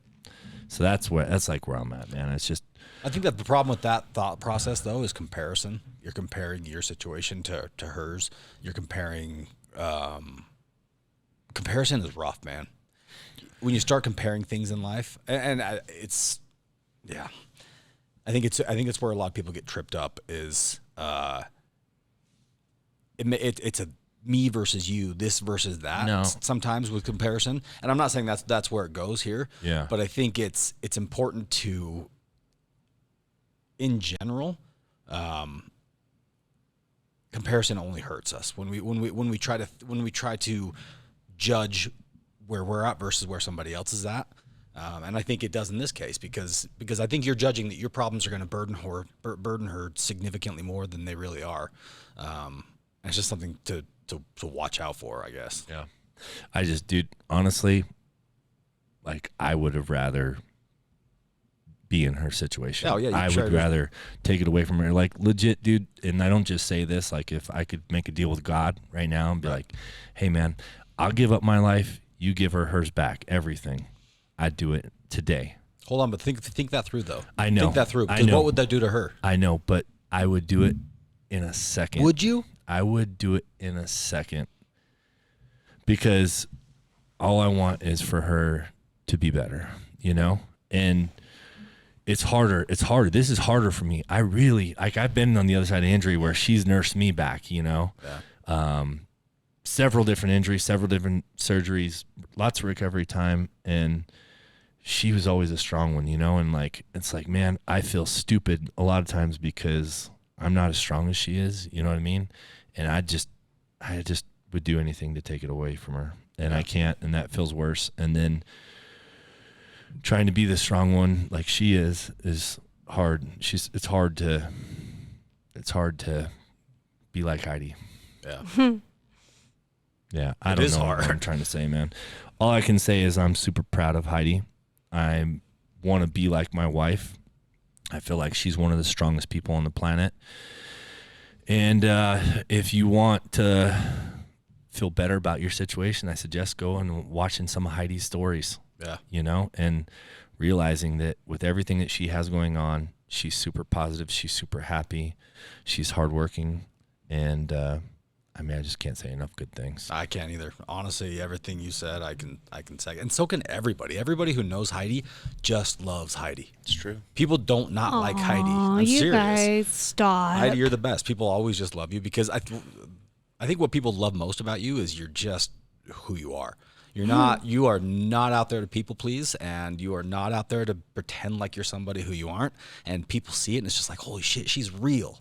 So that's like where I'm at, man. It's just, I think that the problem with that thought process, though, is comparison. You're comparing your situation to hers. You're comparing. Comparison is rough, man. When you start comparing things in life, and it's, yeah, I think it's where a lot of people get tripped up. Is it's a me versus you, this versus that. No. Sometimes with comparison, and I'm not saying that's where it goes here. Yeah. But I think it's important to, in general, comparison only hurts us when we try to judge where we're at versus where somebody else is at. And I think it does in this case because I think you're judging that your problems are going to burden her significantly more than they really are. And it's just something to watch out for, I guess. yeah. I just, dude, honestly, like I would have rather be in her situation. Oh, yeah, I sure would it is. rather take it away from her. Like legit, dude. And I don't just say this, like if I could make a deal with God right now and be like, hey man, I'll give up my life. You give her hers back, everything. I'd do it today. Hold on, but think that through though. I know. Think that through. I Because know. what would that do to her? I know, but I would do it in a second. Would you? I would do it in a second because all I want is for her to be better, and it's harder. It's harder. This is harder for me. I really, I've been on the other side of injury where she's nursed me back, Yeah. Several different injuries, several different surgeries, lots of recovery time. And she was always a strong one, and like, it's like, man, I feel stupid a lot of times because I'm not as strong as she is. You know what I mean? And I just would do anything to take it away from her, and I can't, and that feels worse. And then trying to be the strong one like she is hard. It's hard to be like Heidi. Yeah. Yeah, I It don't is know hard. what I'm trying to say, man. All I can say is I'm super proud of Heidi. I want to be like my wife. I feel like she's one of the strongest people on the planet. And if you want to feel better about your situation, I suggest going and watching some of Heidi's stories. Yeah. And realizing that with everything that she has going on, she's super positive, she's super happy, she's hardworking, and I just can't say enough good things. I can't either. Honestly, everything you said, I can say, and so can everybody. Everybody who knows Heidi just loves Heidi. It's true. People don't not like Heidi. Aw, I'm you serious. guys, stop. Heidi, you're the best. People always just love you because I think what people love most about you is you're just who you are. You are not out there to people please, and you are not out there to pretend like you're somebody who you aren't. And people see it, and it's just like, holy shit, she's real.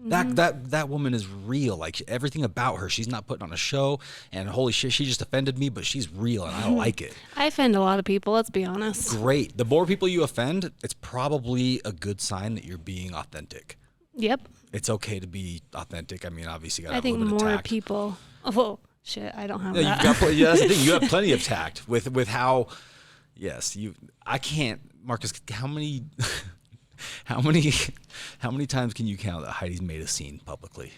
That woman is real. Like everything about her, she's not putting on a show. And holy shit, she just offended me, but she's real, and I like it. I offend a lot of people, let's be honest. Great. The more people you offend, it's probably a good sign that you're being authentic. Yep. It's okay to be authentic. I mean, obviously, you got to I have a think little bit of more tact. people. Oh, shit, I don't have Yeah, that. that's the thing. You have plenty of tact with how. Yes, I can't, Marcus. How many times can you count that Heidi's made a scene publicly?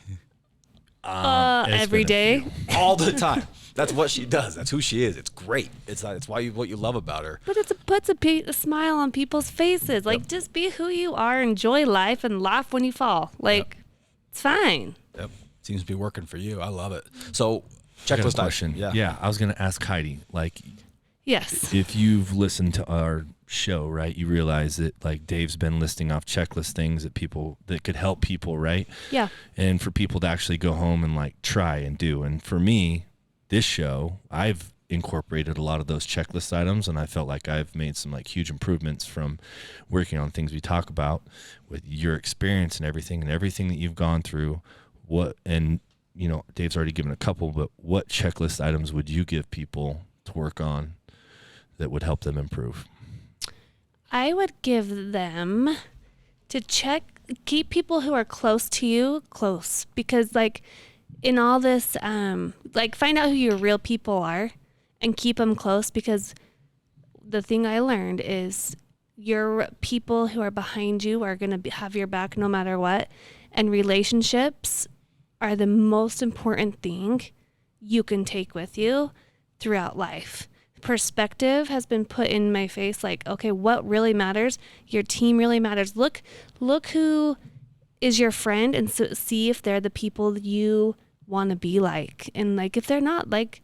It's Every been a day. few. All the time. That's what she does. That's who she is. It's great. It's what you love about her. But it puts a smile on people's faces. Like, just be who you are, enjoy life, and laugh when you fall. Like, it's fine. Yep. seems to be working for you. I love it. So I got a checklist question. Yeah, I was going to ask Heidi, like, Yes. if you've listened to our show, right, you realize that like Dave's been listing off checklist things that could help people, right? Yeah. And for people to actually go home and like try and do. And for me, this show, I've incorporated a lot of those checklist items, and I felt like I've made some like huge improvements from working on things we talk about with your experience and everything that you've gone through. Dave's already given a couple, but what checklist items would you give people to work on that would help them improve? I would give them to keep people who are close to you close, because like in all this, like find out who your real people are and keep them close, because the thing I learned is your people who are behind you are going to have your back no matter what. And relationships are the most important thing you can take with you throughout life. Perspective has been put in my face, like, okay, what really matters? Your team really matters. Look who is your friend, and see if they're the people you want to be like. And like, if they're not, like,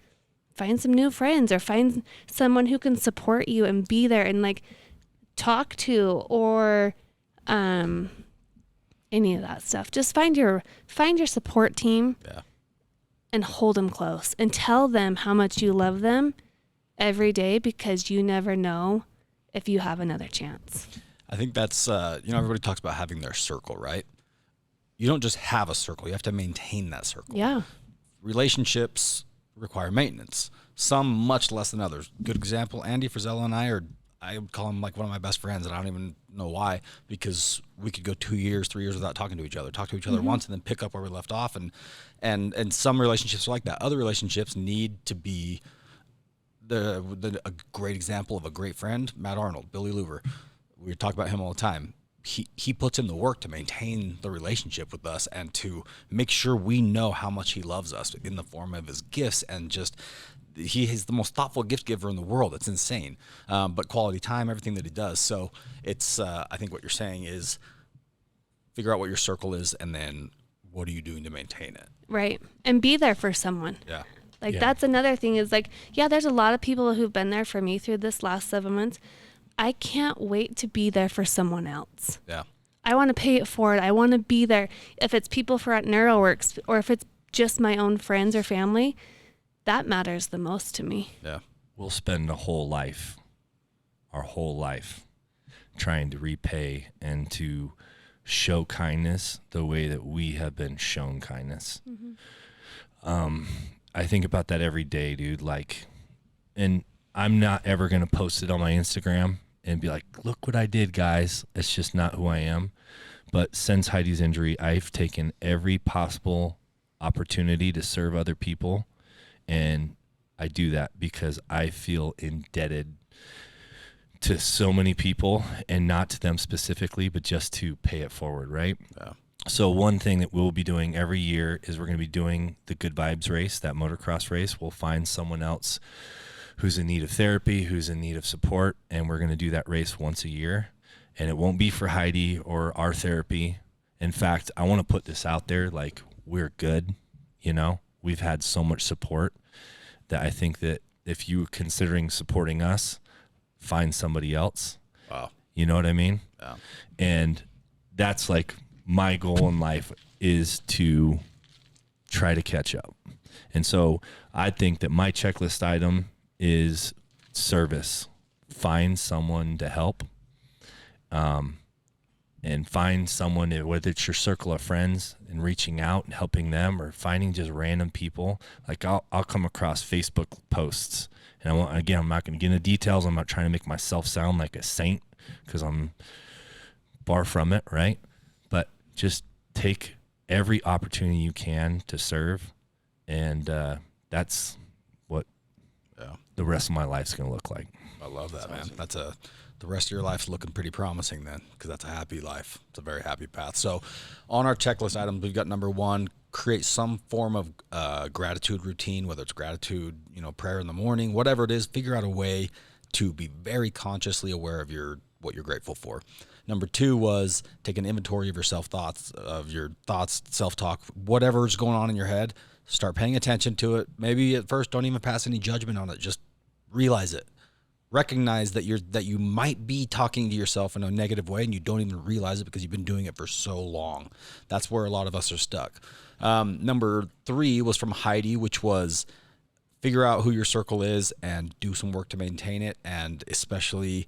find some new friends or find someone who can support you and be there and like talk to, or any of that stuff. Just find your support team. Yeah. And hold them close and tell them how much you love them every day, because you never know if you have another chance. I think that's, everybody talks about having their circle, right? You don't just have a circle. You have to maintain that circle. Yeah. Relationships require maintenance, some much less than others. Good example, Andy Frizella and I would call him like one of my best friends, and I don't even know why, because we could go 2 years, 3 years without talking to each other, once and then pick up where we left off. And some relationships are like that. Other relationships need to be a great example of a great friend, Matt Arnold, Billy Louver. We talk about him all the time. He puts in the work to maintain the relationship with us and to make sure we know how much he loves us in the form of his gifts, and just he is the most thoughtful gift giver in the world. It's insane. But quality time, everything that he does. So it's I think what you're saying is figure out what your circle is, and then what are you doing to maintain it? Right. And be there for someone. Yeah. Like that's another thing is like, yeah, there's a lot of people who've been there for me through this last 7 months. I can't wait to be there for someone else. Yeah. I want to pay it forward. I want to be there. If it's people for at NeuroWorks, or if it's just my own friends or family, that matters the most to me. Yeah. We'll spend our whole life, trying to repay and to show kindness the way that we have been shown kindness. Mm-hmm. I think about that every day, dude. Like, and I'm not ever going to post it on my Instagram and be like, look what I did, guys. It's just not who I am. But since Heidi's injury, I've taken every possible opportunity to serve other people. And I do that because I feel indebted to so many people, and not to them specifically, but just to pay it forward, right? Yeah. So one thing that we'll be doing every year is we're going to be doing the Good Vibes race, that motocross race. We'll find someone else who's in need of therapy, who's in need of support, and we're going to do that race once a year. And it won't be for Heidi or our therapy. In fact, I want to put this out there, like, we're good, We've had so much support that I think that if you're considering supporting us, find somebody else. Wow. You know what I mean? Yeah. And that's like my goal in life, is to try to catch up. And so I think that my checklist item is service. Find someone to help, and find someone, whether it's your circle of friends and reaching out and helping them, or finding just random people. Like I'll come across Facebook posts, and I'm not going to get into details. I'm not trying to make myself sound like a saint, because I'm far from it, right? But just take every opportunity you can to serve, and that's what the rest of my life's going to look like. I love that, man. That's the rest of your life's looking pretty promising then, because that's a happy life. It's a very happy path. So on our checklist items, we've got number 1, create some form of gratitude routine, whether it's gratitude, prayer in the morning, whatever it is. Figure out a way to be very consciously aware of what you're grateful for. Number 2 was take an inventory of your thoughts, self-talk, whatever's going on in your head. Start paying attention to it. Maybe at first don't even pass any judgment on it. Just realize it. Recognize that you might be talking to yourself in a negative way and you don't even realize it because you've been doing it for so long. That's where a lot of us are stuck. Number 3 was from Heidi, which was figure out who your circle is and do some work to maintain it. And especially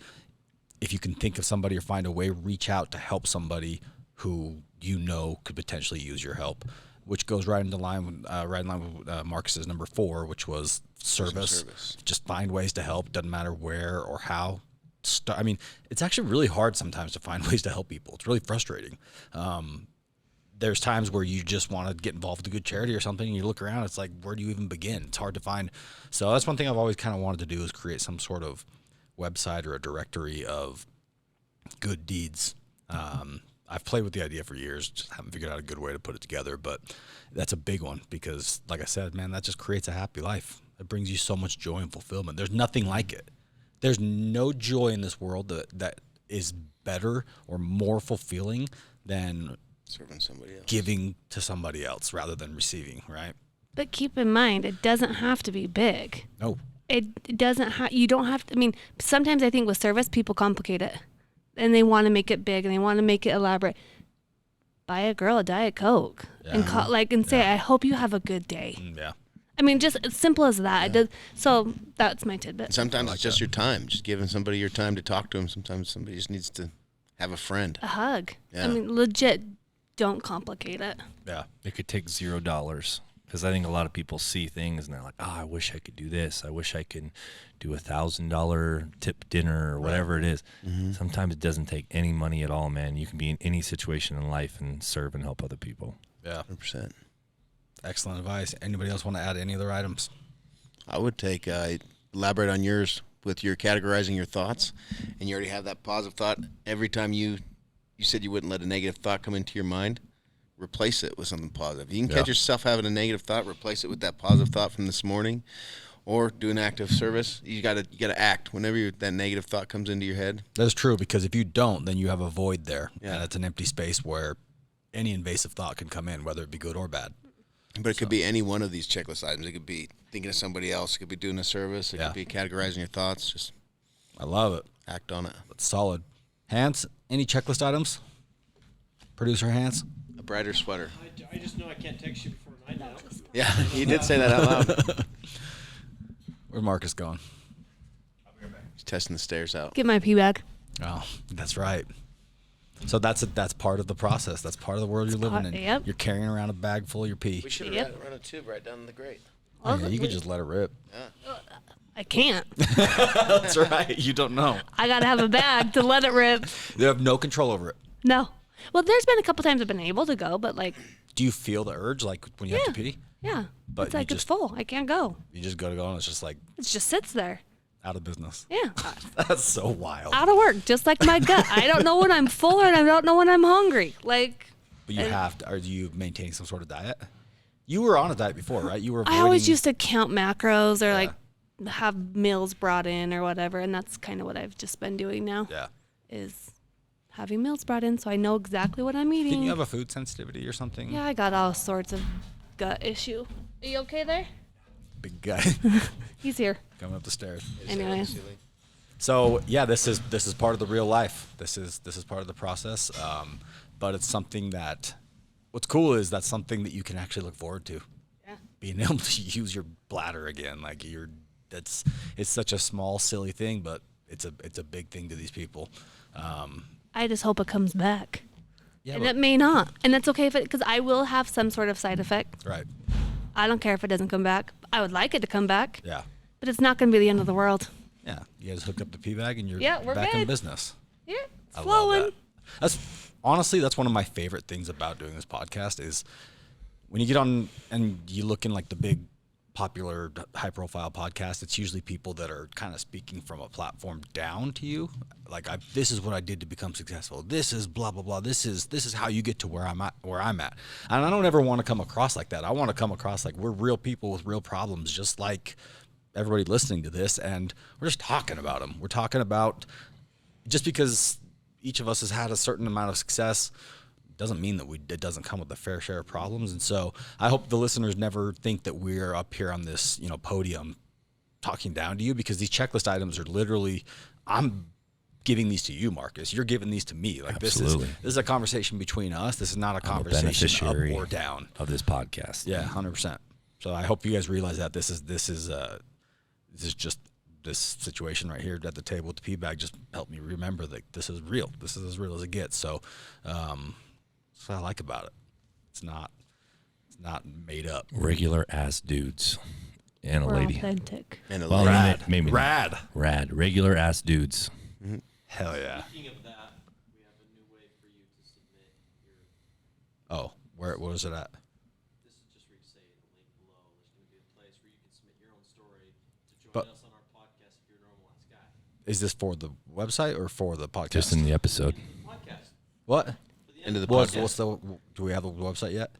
if you can think of somebody or find a way, reach out to help somebody who you know could potentially use your help, which goes right in line with Marcus's number 4, which was service. Just find ways to help. Doesn't matter where or how. I mean, it's actually really hard sometimes to find ways to help people. It's really frustrating. There's times where you just want to get involved with a good charity or something, and you look around, it's like, where do you even begin? It's hard to find. So that's one thing I've always kind of wanted to do, is create some sort of website or a directory of good deeds. I've played with the idea for years, just haven't figured out a good way to put it together, but that's a big one because, like I said, man, that just creates a happy life. It brings you so much joy and fulfillment. There's nothing like it. There's no joy in this world that is better or more fulfilling than serving somebody else, giving to somebody else rather than receiving, right? But keep in mind, it doesn't have to be big. No. It doesn't you don't have to, I mean, sometimes I think with service, people complicate it. And they want to make it big and they want to make it elaborate. Buy a girl a Diet Coke and say, I hope you have a good day. Yeah. I mean, just as simple as that. Yeah. So that's my tidbit. Sometimes it's just your time, just giving somebody your time to talk to them. Sometimes somebody just needs to have a friend. A hug. Yeah. I mean, legit, don't complicate it. Yeah. It could take $0 because I think a lot of people see things and they're like, oh, I wish I could do this. I wish I could do $1,000 tip dinner or whatever it is. Mm-hmm. Sometimes it doesn't take any money at all, man. You can be in any situation in life and serve and help other people. Yeah. 100%. Excellent advice. Anybody else want to add any other items? I would take, elaborate on yours with your categorizing your thoughts. And you already have that positive thought. Every time you said you wouldn't let a negative thought come into your mind, replace it with something positive. You can catch yourself having a negative thought, replace it with that positive thought from this morning, or do an act of service. You gotta act whenever that negative thought comes into your head. That's true, because if you don't, then you have a void there, Yeah. and it's an empty space where any invasive thought can come in, whether it be good or bad. But it could be any one of these checklist items. It could be thinking of somebody else. It could be doing a service. It could be categorizing your thoughts. Just I love it. act on it. That's solid. Hans, any checklist items? Producer Hans? A brighter sweater. I just know I can't text you before 9 now. Yeah, he did say that out loud. Where's Marcus going? He's testing the stairs out. Get my pee bag. Oh, that's right. So that's part of the process. That's part of the world you're living in. Yep. You're carrying around a bag full of your pee. We should have run a tube right down the grate. Oh, yeah, you could just let it rip. I can't. That's right. You don't know. I got to have a bag to let it rip. You have no control over it. No. Well, there's been a couple times I've been able to go, but like. Do you feel the urge, like when you have to pee? Yeah. But it's like it's full. I can't go. You just go and it's just like It just sits there. out of business. Yeah. That's so wild. Out of work, just like my gut. I don't know when I'm full and I don't know when I'm hungry. Like. But you have to. Are you maintaining some sort of diet? You were on a diet before, right? You were. I always used to count macros or like have meals brought in or whatever, and that's kind of what I've just been doing now. Yeah. Is having meals brought in so I know exactly what I'm eating. Didn't you have a food sensitivity or something? Yeah, I got all sorts of gut issue. Are you okay there? Big guy He's here. coming up the stairs. Anyways. So yeah, this is part of the real life. This is part of the process. But it's something that. What's cool is that's something that you can actually look forward to. Yeah. Being able to use your bladder again, like it's such a small, silly thing, but it's a big thing to these people. I just hope it comes back. Yeah, And it may not. And that's okay because I will have some sort of side effect. right. I don't care if it doesn't come back. I would like it to come back. Yeah. But it's not going to be the end of the world. Yeah. You guys hook up the pee bag and you're we're back in good. business. Yeah, it's I flowing. love that. That's one of my favorite things about doing this podcast is when you get on and you look in like the big popular high profile podcast, it's usually people that are kind of speaking from a platform down to you. Like this is what I did to become successful. This is blah, blah, blah. This is how you get to where I'm at. And I don't ever want to come across like that. I want to come across like we're real people with real problems, just like everybody listening to this. And we're just talking about them. We're talking about just because each of us has had a certain amount of success. Doesn't mean that it doesn't come with a fair share of problems. And so I hope the listeners never think that we're up here on this, podium talking down to you, because these checklist items are literally, I'm giving these to you, Marcus. You're giving these to me. Like Absolutely. This is a conversation between us. This is not a conversation beneficiary up or down of this podcast. Yeah, 100%. So I hope you guys realize that this is just this situation right here at the table with the pee bag just helped me remember that this is real. This is as real as it gets. So that's what I like about it. It's not made up. Regular ass dudes and a We're lady. authentic. And a Well, lady. Rad. maybe Rad. Rad. Regular ass dudes. Hell yeah. Speaking of that, we have a new way for you to submit your. Oh, where was it at? This is just where you say the link below. There's going to be a place where you can submit your own story to join But- us on our podcast if you're a normal ass guy. Is this for the website or for the podcast? Just in the episode. Podcast. What? For the End of the What's podcast. do we have the website yet?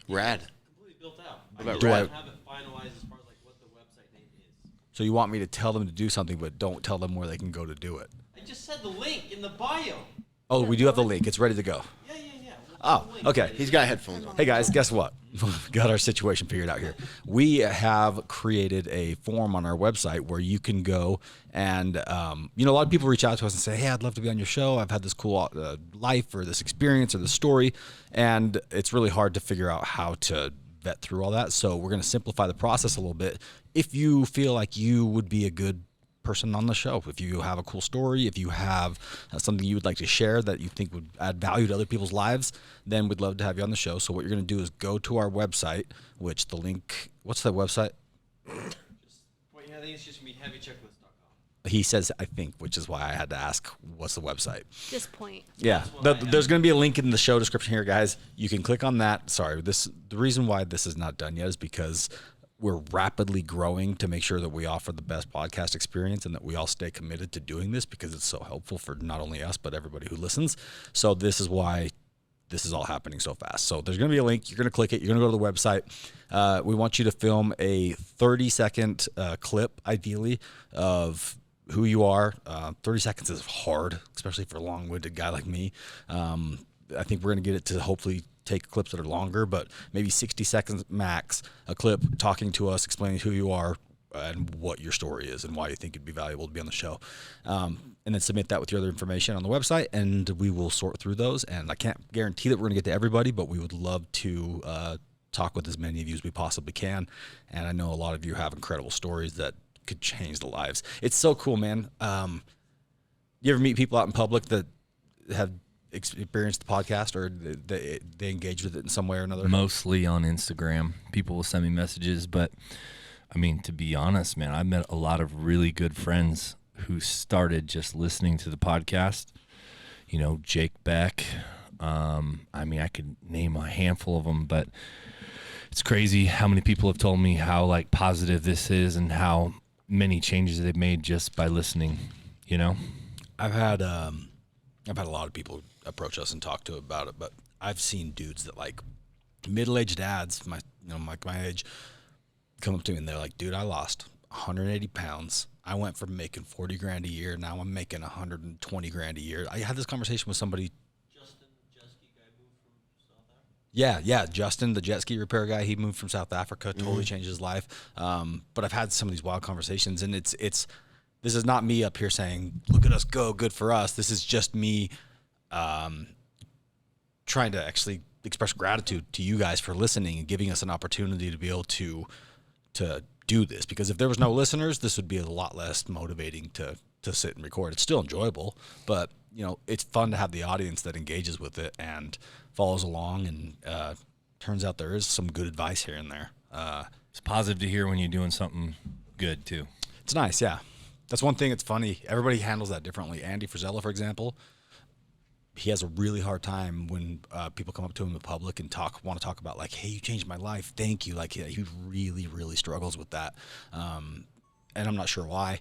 Rad. completely built out. about Do I I- have it finalized as far as like what the website name is. So you want me to tell them to do something, but don't tell them where they can go to do it? I just said the link in the bio. Oh, we do have the link. It's ready to go. Yeah. Oh, okay. He's got headphones on. Hey guys, guess what? Got our situation figured out here. We have created a form on our website where you can go and, a lot of people reach out to us and say, hey, I'd love to be on your show. I've had this cool life or this experience or this story. And it's really hard to figure out how to vet through all that. So we're going to simplify the process a little bit. If you feel like you would be a good person on the show, if you have a cool story, if you have something you would like to share that you think would add value to other people's lives, then we'd love to have you on the show. So what you're going to do is go to our website, which the link, what's the website? I think it's just going to be heavychecklist.com. He says, I think, which is why I had to ask, what's the website? Just point. Yeah, there's going to be a link in the show description here, guys. You can click on that. Sorry, the reason why this is not done yet is because we're rapidly growing to make sure that we offer the best podcast experience and that we all stay committed to doing this because it's so helpful for not only us, but everybody who listens. So this is why this is all happening so fast. So there's going to be a link. You're going to click it. You're going to go to the website. We want you to film a 30-second clip, ideally, of who you are. 30 seconds is hard, especially for a long-winded guy like me. I think we're going to get it to hopefully take clips that are longer, but maybe 60 seconds max, a clip talking to us, explaining who you are and what your story is and why you think it'd be valuable to be on the show. And then submit that with your other information on the website, and we will sort through those. And I can't guarantee that we're going to get to everybody, but we would love to talk with as many of you as we possibly can. And I know a lot of you have incredible stories that could change the lives. It's so cool, man. You ever meet people out in public that have experienced the podcast or they engage with it in some way or another? Mostly on Instagram. People will send me messages, but I mean, to be honest, man, I met a lot of really good friends who started just listening to the podcast. Jake Beck. I mean, I could name a handful of them, but it's crazy how many people have told me how like positive this is and how many changes they've made just by listening. I've had a lot of people approach us and talk to about it, but I've seen dudes that like middle-aged dads, my age, come up to me and they're like, dude, I lost 180 pounds. I went from making 40 grand a year. Now I'm making 120 grand a year. I had this conversation with somebody. Justin, jet ski guy, moved from South Africa. Yeah. Justin, the jet ski repair guy, he moved from South Africa, totally changed his life. But I've had some of these wild conversations, and it's this is not me up here saying, look at us go, good for us. This is just me trying to actually express gratitude to you guys for listening and giving us an opportunity to be able to do this. Because if there was no listeners, this would be a lot less motivating to sit and record. It's still enjoyable, but it's fun to have the audience that engages with it and follows along, and turns out there is some good advice here and there. It's positive to hear when you're doing something good too. It's nice, yeah. That's one thing. It's funny. Everybody handles that differently. Andy Frisella, for example, he has a really hard time when people come up to him in public and want to talk about like, hey, you changed my life. Thank you. Like he really, really struggles with that. And I'm not sure why.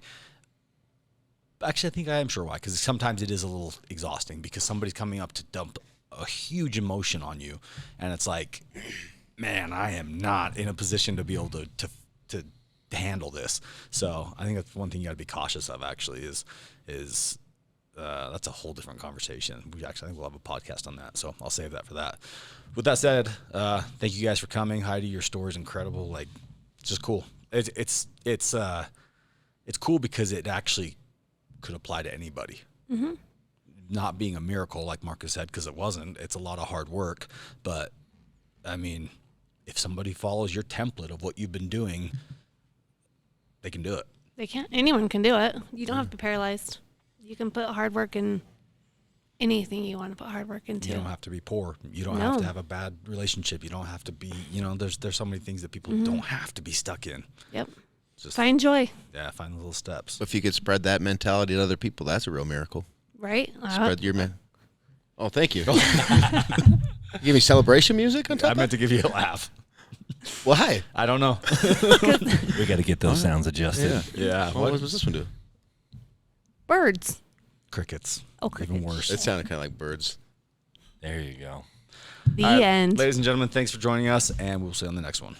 Actually, I think I am sure why, because sometimes it is a little exhausting because somebody's coming up to dump a huge emotion on you. And it's like, man, I am not in a position to be able to handle this. So I think that's one thing you got to be cautious of, actually, is that's a whole different conversation. I think we'll have a podcast on that, so I'll save that for that. With that said, thank you guys for coming. Heidi, your story is incredible. Like, it's just cool. It's cool because it actually could apply to anybody. Mm-hmm. Not being a miracle, like Marcus said, because it wasn't. It's a lot of hard work. But, I mean, if somebody follows your template of what you've been doing, they can do it. They can. Anyone can do it. You don't have to be paralyzed. You can put hard work in anything you want to put hard work into. You don't have to be poor. You don't have to have a bad relationship. You don't have to be, there's so many things that people don't have to be stuck in. Yep. Just find joy. Yeah, find the little steps. If you could spread that mentality to other people, that's a real miracle. Right? Spread your Oh, thank you. You give me celebration music on top I meant to give you a laugh. Why? I don't know. We got to get those sounds adjusted. Yeah. What was this one do? Birds. Crickets. Oh, crickets. Even worse. It sounded kind of like birds. There you go. The All right, end. ladies and gentlemen, thanks for joining us, and we'll see you on the next one.